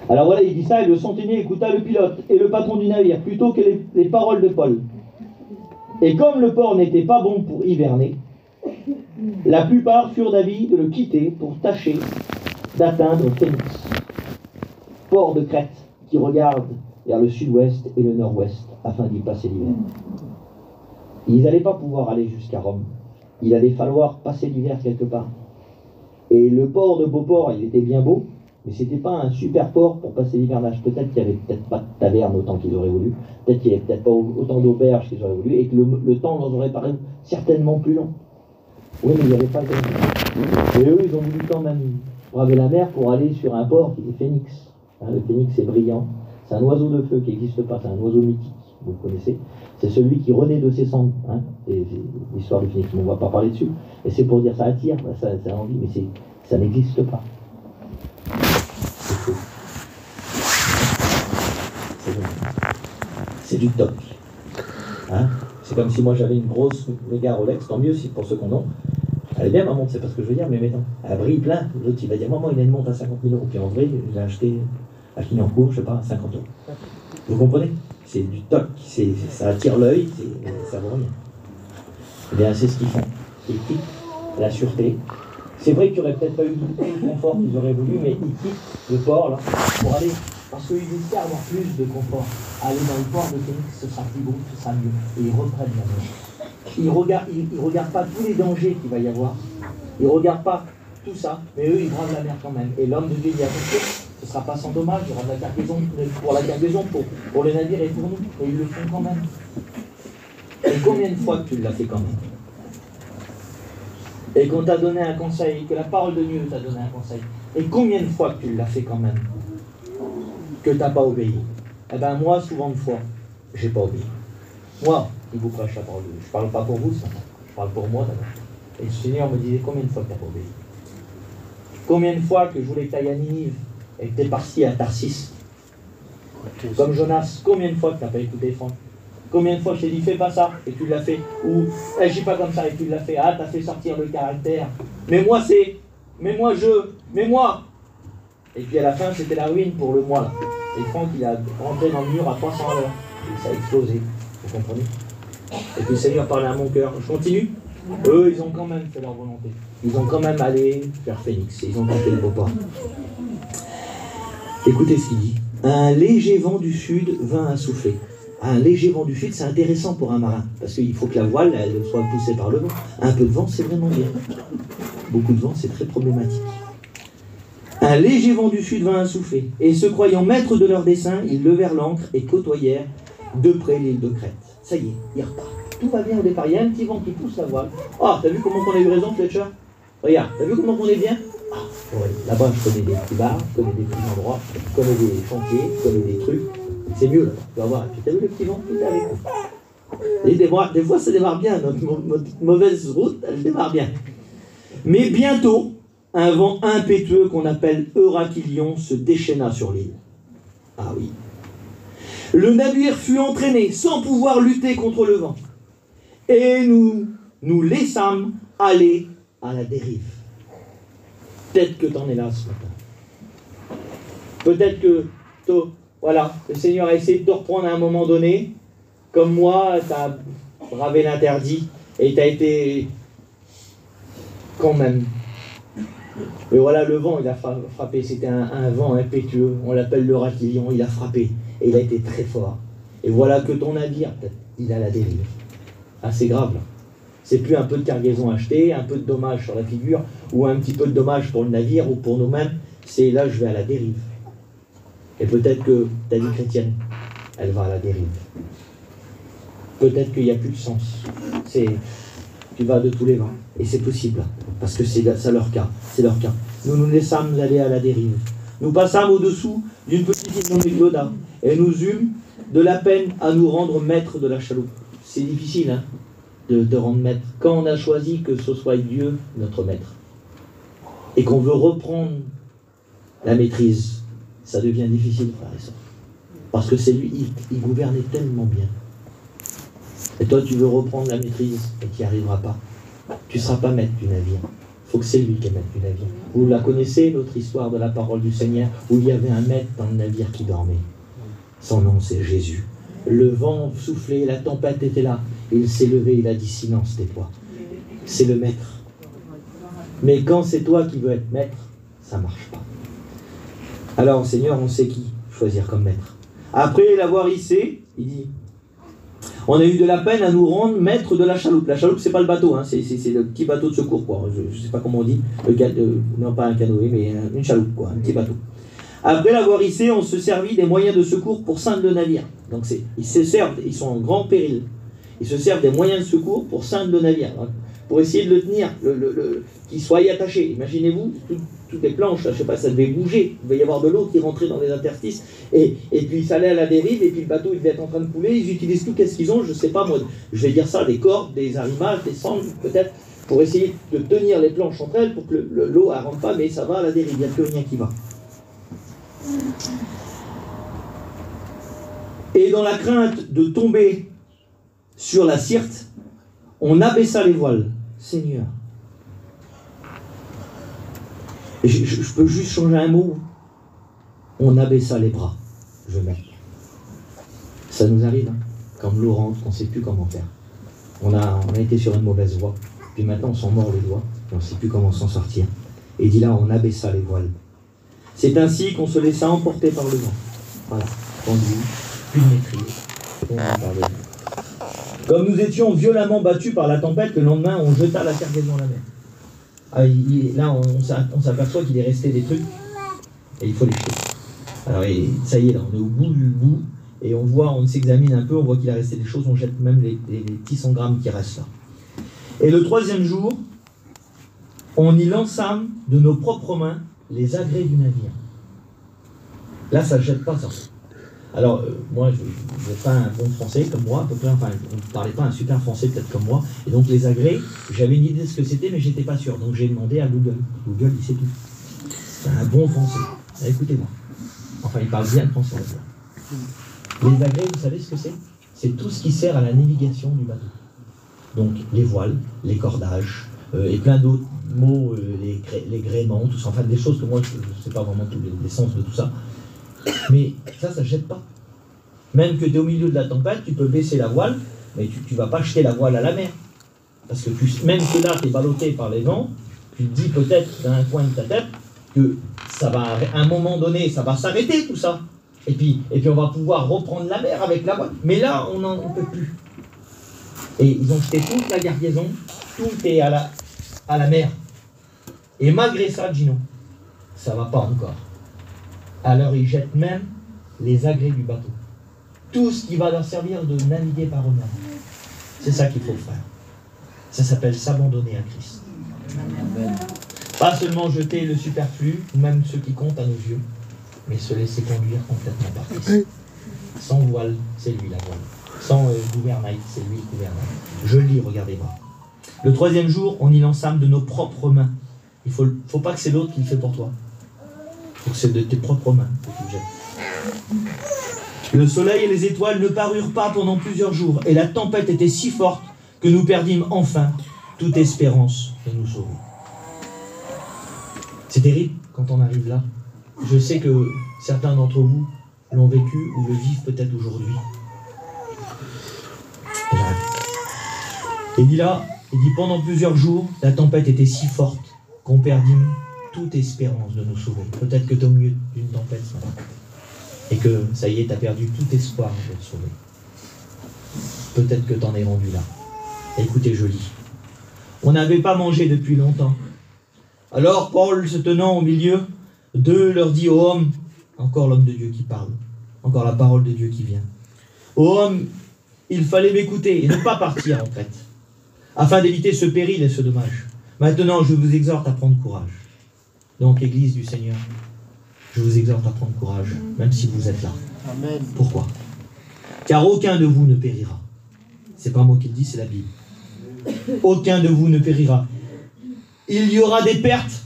Alors voilà, il dit ça, et le centenier écouta le pilote et le patron du navire, plutôt que les paroles de Paul. Et comme le port n'était pas bon pour hiverner, la plupart furent d'avis de le quitter pour tâcher d'atteindre Phénix, port de Crète, qui regarde vers le sud-ouest et le nord-ouest, afin d'y passer l'hiver. Ils n'allaient pas pouvoir aller jusqu'à Rome. Il allait falloir passer l'hiver quelque part. Et le port de Beauport, il était bien beau, mais c'était pas un super port pour passer l'hivernage. Peut-être qu'il n'y avait peut-être pas de taverne autant qu'ils auraient voulu, peut-être qu'il n'y avait peut-être pas autant d'auberges qu'ils auraient voulu, et que le temps leur aurait paru certainement plus long. Oui, mais il n'y avait pas de temps. Et eux, ils ont voulu quand même braver la mer pour aller sur un port qui est Phénix. Hein, le Phénix est brillant, c'est un oiseau de feu qui n'existe pas, c'est un oiseau mythique, vous le connaissez. C'est celui qui renaît de ses cendres. Hein, l'histoire du Phénix, on ne va pas parler dessus. Et c'est pour dire, ça attire, ça a envie, mais ça n'existe pas. C'est du toc. Hein, c'est comme si moi j'avais une grosse méga Rolex, tant mieux si pour ceux qu'on a. Elle est bien ma montre, c'est pas ce que je veux dire, mais mettons, elle brille plein. L'autre il va dire, maman il a une montre à 50 000 €. Puis en vrai, je l'ai acheté à Clignancourt, je sais pas, à 50 €. Vous comprenez? C'est du toc, ça attire l'œil, ça vaut rien. Eh bien, c'est ce qu'ils font. Ils quittent la sûreté. C'est vrai qu'il n'y aurait peut-être pas eu le confort qu'ils auraient voulu, mais ils quittent le port là, pour aller, parce qu'ils espèrent avoir plus de confort. Aller dans le port de Phénix, ce sera plus beau, ce sera mieux. Et ils reprennent la mer. Ils regardent pas tous les dangers qu'il va y avoir. Ils ne regardent pas tout ça, mais eux, ils bravent la mer quand même. Et l'homme de Dieu dit, attention, ce ne sera pas sans dommage, il y aura de la cargaison pour la cargaison, pour le navire et pour nous. Et ils le font quand même. Et combien de fois que tu l'as fait quand même? Et qu'on t'a donné un conseil, que la parole de Dieu t'a donné un conseil. Et combien de fois que tu l'as fait quand même? Que tu n'as pas obéi? Eh bien moi, souvent de fois, je n'ai pas obéi. Moi, qui vous prêche la parole de Dieu, je ne parle pas pour vous, ça. Je parle pour moi d'abord. Et le Seigneur me disait, combien de fois que tu n'as pas obéi? Combien de fois que je voulais que tu ailles à Ninive et que tu es parti à Tarsis? Comme Jonas, combien de fois que tu n'as pas écouté Franck? Combien de fois je t'ai dit, fais pas ça, et tu l'as fait? Ou, agis pas comme ça, et tu l'as fait. Ah, t'as fait sortir le caractère. Mais moi, mais moi. Et puis à la fin, c'était la ruine pour le moi, là. Et Franck, il a rentré dans le mur à 300 à l'heure. Et ça a explosé. Vous comprenez? Et puis le Seigneur parlait à mon cœur. Je continue? Eux, ils ont quand même fait leur volonté. Ils ont quand même allé vers Phénix. Et ils ont tenté le beau port. Écoutez ce qu'il dit. Un léger vent du sud vint à souffler. Un léger vent du sud, c'est intéressant pour un marin, parce qu'il faut que la voile elle soit poussée par le vent. Un peu de vent, c'est vraiment bien. Beaucoup de vent, c'est très problématique. Un léger vent du sud vint à souffler, et se croyant maîtres de leur dessein, ils levèrent l'ancre et côtoyèrent de près l'île de Crète. Ça y est, ils repartent. Tout va bien au départ. Il y a un petit vent qui pousse la voile. Ah, t'as vu comment on a eu raison, Fletcher? Regarde, t'as vu comment on est bien? Ah, ouais. Là-bas, je connais des petits bars, je connais des petits endroits, je connais des chantiers, je connais des trucs. C'est mieux là, tu vas voir. Et puis t'as vu le petit vent qui est avec nous. Et des fois ça démarre bien, notre mauvaise route, elle démarre bien. Mais bientôt, un vent impétueux qu'on appelle Eurachilion se déchaîna sur l'île. Ah oui. Le navire fut entraîné sans pouvoir lutter contre le vent. Et nous laissâmes aller à la dérive. Peut-être que t'en es là ce matin. Peut-être que voilà, le Seigneur a essayé de te reprendre à un moment donné. Comme moi, tu as bravé l'interdit et tu as été quand même Et voilà, le vent, il a frappé. C'était un vent impétueux. On l'appelle le Ratilion. Il a frappé. Et il a été très fort. Et voilà que ton navire, il a la dérive. Ah, c'est grave, là. C'est plus un peu de cargaison achetée, un peu de dommage sur la figure, ou un petit peu de dommage pour le navire ou pour nous-mêmes. C'est là, je vais à la dérive. Et peut-être que ta vie chrétienne, elle va à la dérive. Peut-être qu'il n'y a plus de sens. Tu vas de tous les vents. Et c'est possible, parce que c'est leur cas. C'est leur cas. Nous nous laissâmes aller à la dérive. Nous passâmes au-dessous d'une petite île nommée Clauda, et nous eûmes de la peine à nous rendre maîtres de la chaloupe. C'est difficile, hein, de rendre maître. Quand on a choisi que ce soit Dieu notre maître, et qu'on veut reprendre la maîtrise, ça devient difficile, frère et sœur. Parce que c'est lui, il gouvernait tellement bien. Et toi, tu veux reprendre la maîtrise, et tu n'y arriveras pas. Tu ne seras pas maître du navire. Il faut que c'est lui qui est maître du navire. Vous la connaissez, l'autre histoire de la parole du Seigneur, où il y avait un maître dans le navire qui dormait. Son nom, c'est Jésus. Le vent soufflait, la tempête était là. Il s'est levé, il a dit silence, tais-toi. C'est le maître. Mais quand c'est toi qui veux être maître, ça ne marche pas. Alors, Seigneur, on sait qui choisir comme maître. Après l'avoir hissé, il dit, on a eu de la peine à nous rendre maître de la chaloupe. La chaloupe, c'est pas le bateau, hein, c'est le petit bateau de secours, quoi. Je ne sais pas comment on dit, non pas un canoë, mais une chaloupe, quoi, un petit bateau. Après l'avoir hissé, on se servit des moyens de secours pour ceindre le navire. Donc ils se servent, ils sont en grand péril. Ils se servent des moyens de secours pour ceindre le navire, hein, pour essayer de le tenir, qu'il soit attaché. Imaginez-vous, toutes les planches, là, je ne sais pas, ça devait bouger. Il devait y avoir de l'eau qui rentrait dans les interstices. Et puis ça allait à la dérive, et puis le bateau il devait être en train de couler. Ils utilisent tout, qu'est-ce qu'ils ont? Je ne sais pas, moi, je vais dire ça, des cordes, des arrimages, des sangles, peut-être, pour essayer de tenir les planches entre elles, pour que l'eau ne rentre pas, mais ça va à la dérive, il n'y a plus rien qui va. Et dans la crainte de tomber sur la Syrte, on abaissa les voiles. Seigneur. Et je peux juste changer un mot. On abaissa les bras. Je mets. Ça nous arrive, hein, quand l'eau rentre, on ne sait plus comment faire. On a été sur une mauvaise voie. Puis maintenant, on s'en mord les doigts. Et on ne sait plus comment s'en sortir. Et il dit là, on abaissa les voiles. C'est ainsi qu'on se laissa emporter par le vent. Voilà, conduit, plus de maîtrise. Comme nous étions violemment battus par la tempête, le lendemain, on jeta la cargaison à la mer. Ah, là, on s'aperçoit qu'il est resté des trucs, et il faut les jeter. Alors, ça y est, là, on est au bout du bout, et on voit, on s'examine un peu, on voit qu'il a resté des choses, on jette même les petits 100 grammes qui restent là. Et le troisième jour, on y lançâme de nos propres mains les agrès du navire. Là, ça ne jette pas, ça. Alors, moi, je n'ai pas un bon français comme moi, à peu près, enfin, on ne parlait pas un super français peut-être comme moi, et donc les agrès, j'avais une idée de ce que c'était, mais je n'étais pas sûr, donc j'ai demandé à Google. Google, il sait tout. C'est un bon français. Écoutez-moi. Enfin, il parle bien le français. Les agrès, vous savez ce que c'est? C'est tout ce qui sert à la navigation du bateau. Donc, les voiles, les cordages, et plein d'autres mots, les gréements, tout ça, enfin des choses que moi je ne sais pas vraiment tous les sens de tout ça. Mais ça ne jette pas. Même que tu es au milieu de la tempête, tu peux baisser la voile, mais tu ne vas pas jeter la voile à la mer. Parce que même que là, tu es ballotté par les vents, tu te dis peut-être dans un coin de ta tête que ça va, à un moment donné, ça va s'arrêter tout ça. Et puis on va pouvoir reprendre la mer avec la voile. Mais là, on n'en peut plus. Et ils ont jeté toute la gargaison, tout est à la mer. Et malgré ça, Gino, ça ne va pas encore. Alors ils jettent même les agrès du bateau. Tout ce qui va leur servir de naviguer par eux-mêmes. C'est ça qu'il faut faire. Ça s'appelle s'abandonner à Christ. Amen. Pas seulement jeter le superflu, ou même ceux qui comptent à nos yeux, mais se laisser conduire complètement par Christ. Sans voile, c'est lui la voile. Sans gouvernail, c'est lui le gouvernail. Je lis, regardez-moi. Le troisième jour, on y lançâme de nos propres mains. Il faut pas que c'est l'autre qui le fait pour toi. Il faut que c'est de tes propres mains que tu jettes. Le soleil et les étoiles ne parurent pas pendant plusieurs jours, et la tempête était si forte que nous perdîmes enfin toute espérance de nous sauver. C'est terrible quand on arrive là. Je sais que certains d'entre vous l'ont vécu ou le vivent peut-être aujourd'hui. Il dit là, pendant plusieurs jours, la tempête était si forte qu'on perdîmes toute espérance de nous sauver. Peut-être que tu es au milieu d'une tempête ce matin. Et que, ça y est, tu as perdu tout espoir de te sauver. Peut-être que tu en es rendu là. Écoutez, je lis. On n'avait pas mangé depuis longtemps. Alors Paul, se tenant au milieu d'eux, leur dit aux hommes, encore l'homme de Dieu qui parle, encore la parole de Dieu qui vient. Ô hommes, il fallait m'écouter et ne pas partir en Crète, afin d'éviter ce péril et ce dommage. Maintenant, je vous exhorte à prendre courage. Donc, Église du Seigneur, je vous exhorte à prendre courage, même si vous êtes là. Amen. Pourquoi? Car aucun de vous ne périra. C'est pas moi qui le dis, c'est la Bible. Aucun de vous ne périra. Il y aura des pertes.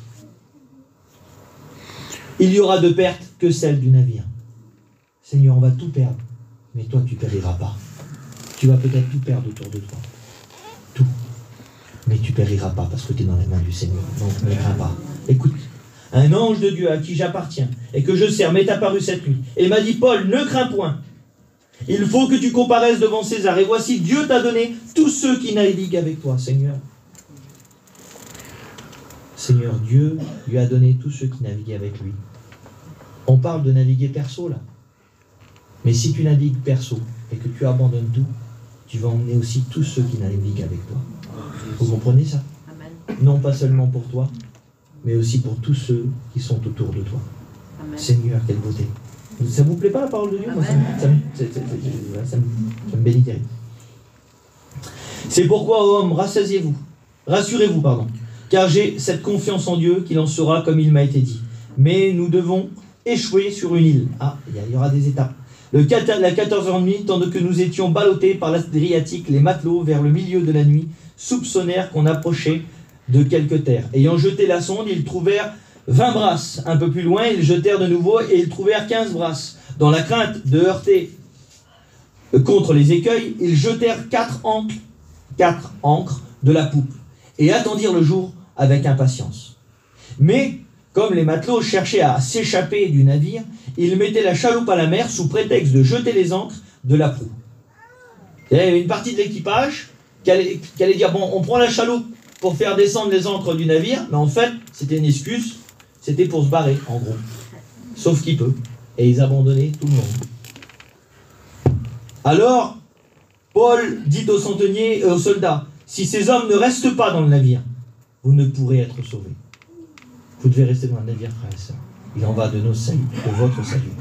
Il y aura de pertes que celles du navire. Seigneur, on va tout perdre, mais toi, tu ne périras pas. Tu vas peut-être tout perdre autour de toi. Tout. Mais tu ne périras pas parce que tu es dans les mains du Seigneur. Donc, ne crains pas. Écoute, un ange de Dieu à qui j'appartiens et que je sers m'est apparu cette nuit et m'a dit, Paul, ne crains point. Il faut que tu comparaisses devant César. Et voici, Dieu t'a donné tous ceux qui naviguent avec toi, Seigneur. Seigneur, Dieu lui a donné tous ceux qui naviguaient avec lui. On parle de naviguer perso, là. Mais si tu navigues perso et que tu abandonnes tout, tu vas emmener aussi tous ceux qui naviguent avec toi. Vous comprenez ça? Amen. Non pas seulement pour toi, mais aussi pour tous ceux qui sont autour de toi. Amen. Seigneur, quelle beauté. Ça vous plaît pas la parole de Dieu? Moi, ça me bénit terrible. C'est pourquoi, ô hommes, rassurez-vous, car j'ai cette confiance en Dieu qu'il en sera comme il m'a été dit. Mais nous devons échouer sur une île. Ah, il y aura des étapes. La 14h30, tandis que nous étions ballottés par l'Adriatique, les matelots, vers le milieu de la nuit, soupçonnèrent qu'on approchait de quelque terre. Ayant jeté la sonde, ils trouvèrent 20 brasses. Un peu plus loin, ils jetèrent de nouveau et ils trouvèrent 15 brasses. Dans la crainte de heurter contre les écueils, ils jetèrent 4 ancres de la poupe et attendirent le jour avec impatience. Mais, comme les matelots cherchaient à s'échapper du navire, ils mettaient la chaloupe à la mer sous prétexte de jeter les ancres de la proue. Il y avait une partie de l'équipage qui allait dire, bon, on prend la chaloupe pour faire descendre les ancres du navire, mais en fait, c'était une excuse, c'était pour se barrer, en gros. Sauf qui peut. Et ils abandonnaient tout le monde. Alors, Paul dit aux centeniers et aux soldats, si ces hommes ne restent pas dans le navire, vous ne pourrez être sauvés. Vous devez rester dans le navire, frères et sœurs. Il en va de nos saluts, de votre salut.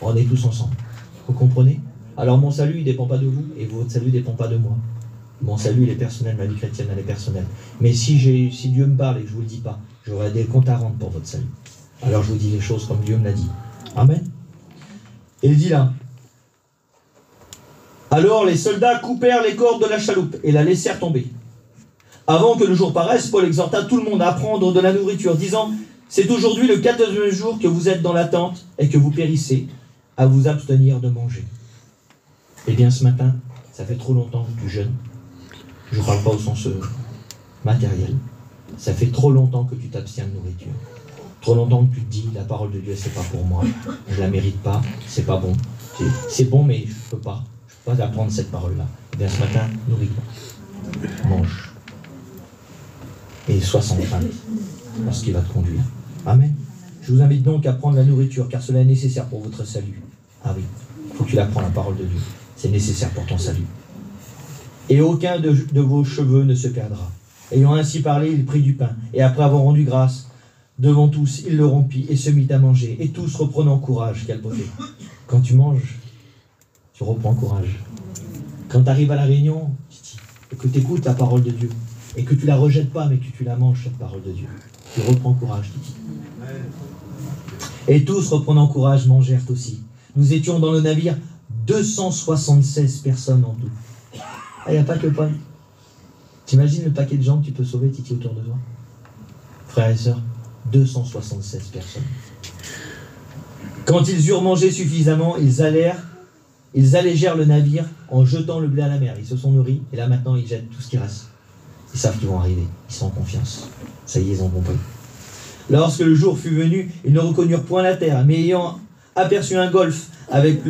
On est tous ensemble. Vous comprenez? Alors mon salut, il ne dépend pas de vous, et votre salut ne dépend pas de moi. Mon salut, il est personnel, ma vie chrétienne, elle est personnelle. Mais si Dieu me parle et que je ne vous le dis pas, j'aurai des comptes à rendre pour votre salut. Alors je vous dis les choses comme Dieu me l'a dit. Amen. Et il dit là, alors les soldats coupèrent les cordes de la chaloupe et la laissèrent tomber. Avant que le jour paraisse, Paul exhorta tout le monde à prendre de la nourriture, disant, c'est aujourd'hui le 14e jour que vous êtes dans la tente et que vous périssez à vous abstenir de manger. Eh bien ce matin, ça fait trop longtemps que tu jeûnes. Je ne parle pas au sens matériel. Ça fait trop longtemps que tu t'abstiens de nourriture. Trop longtemps que tu te dis, la parole de Dieu, c'est pas pour moi. Je ne la mérite pas, c'est pas bon. C'est bon, mais je ne peux pas. Je ne peux pas apprendre cette parole-là. Eh bien ce matin, nourris-toi. Mange. Et sois sans crainte, parce qu'il va te conduire. Amen. Je vous invite donc à prendre la nourriture, car cela est nécessaire pour votre salut. Ah oui, il faut que tu la prends, la parole de Dieu. C'est nécessaire pour ton salut. Et aucun de vos cheveux ne se perdra. Ayant ainsi parlé, il prit du pain, et après avoir rendu grâce devant tous, il le rompit et se mit à manger. Et tous reprenant courage, quelle beauté. Quand tu manges, tu reprends courage. Quand tu arrives à la réunion, que tu écoutes la parole de Dieu, et que tu la rejettes pas, mais que tu la manges, cette parole de Dieu. Tu reprends courage, Titi. Et tous, reprenant courage, mangèrent aussi. Nous étions dans le navire 276 personnes en tout. Ah, il n'y a pas que Paul. T'imagines le paquet de gens que tu peux sauver, Titi, autour de toi? Frères et sœurs, 276 personnes. Quand ils eurent mangé suffisamment, ils allégèrent le navire en jetant le blé à la mer. Ils se sont nourris, et là maintenant, ils jettent tout ce qui reste. Ils savent qu'ils vont arriver. Ils sont en confiance. Ça y est, ils ont compris. Lorsque le jour fut venu, ils ne reconnurent point la terre, mais ayant aperçu un golfe avec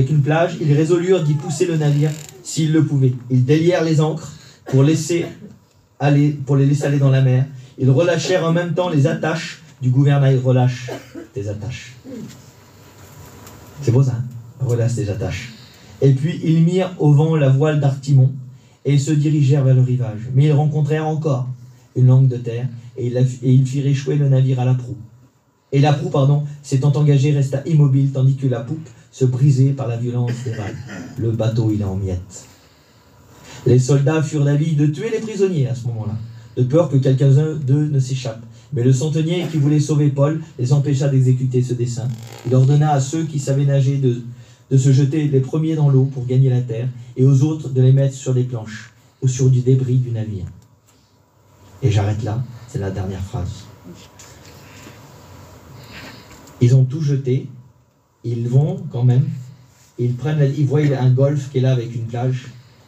une plage, ils résolurent d'y pousser le navire s'ils le pouvaient. Ils délièrent les ancres pour les laisser aller dans la mer. Ils relâchèrent en même temps les attaches du gouvernail relâche tes attaches. C'est beau ça, hein? Relâche tes attaches. Et puis ils mirent au vent la voile d'Artimon et se dirigèrent vers le rivage. Mais ils rencontrèrent encore une langue de terre et ils firent échouer le navire à la proue. Et la proue, s'étant engagée, resta immobile, tandis que la poupe se brisait par la violence des vagues. Le bateau, il est en miettes. Les soldats furent d'avis de tuer les prisonniers à ce moment-là, de peur que quelqu'un d'eux ne s'échappe. Mais le centenier qui voulait sauver Paul les empêcha d'exécuter ce dessein. Il ordonna à ceux qui savaient nager de se jeter les premiers dans l'eau pour gagner la terre, et aux autres de les mettre sur des planches ou sur du débris du navire. Et j'arrête là, c'est la dernière phrase. Ils ont tout jeté, ils vont quand même, ils voient un golfe qui est là avec une plage,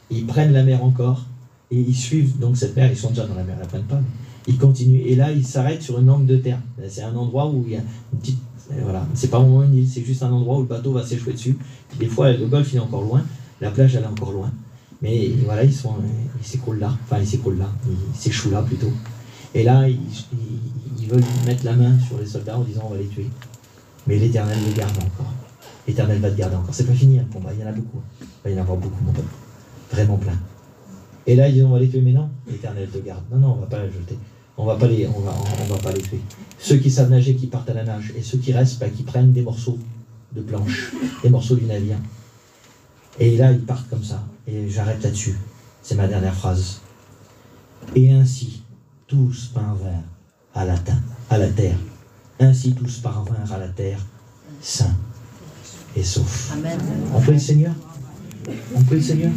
ils prennent la mer encore, et ils suivent donc cette mer, ils sont déjà dans la mer, ils la prennent pas, mais ils continuent, et là ils s'arrêtent sur une langue de terre. C'est un endroit où il y a une petite, voilà, c'est pas vraiment une île, c'est juste un endroit où le bateau va s'échouer dessus. Puis des fois le golfe il est encore loin, la plage elle est encore loin, mais voilà, ils s'écroulent là, ils s'échouent là plutôt. Et là ils veulent mettre la main sur les soldats en disant on va les tuer. Mais l'Éternel le garde encore. L'Éternel va te garder encore. C'est pas fini le combat, il y en a beaucoup. Il va y en avoir beaucoup, mon pote. Vraiment plein. Et là, ils disent on va les tuer, mais non, l'Éternel te garde. Non, on va pas les jeter. On va pas les tuer. Ceux qui savent nager, qui partent à la nage. Et ceux qui restent, qui prennent des morceaux de planche, des morceaux du navire. Et là, ils partent comme ça. Et j'arrête là-dessus. C'est ma dernière phrase. Et ainsi, tous parvinrent à la terre. Ainsi tous parvinrent à la terre, sains et saufs. Amen. On prie le Seigneur. On prie le Seigneur.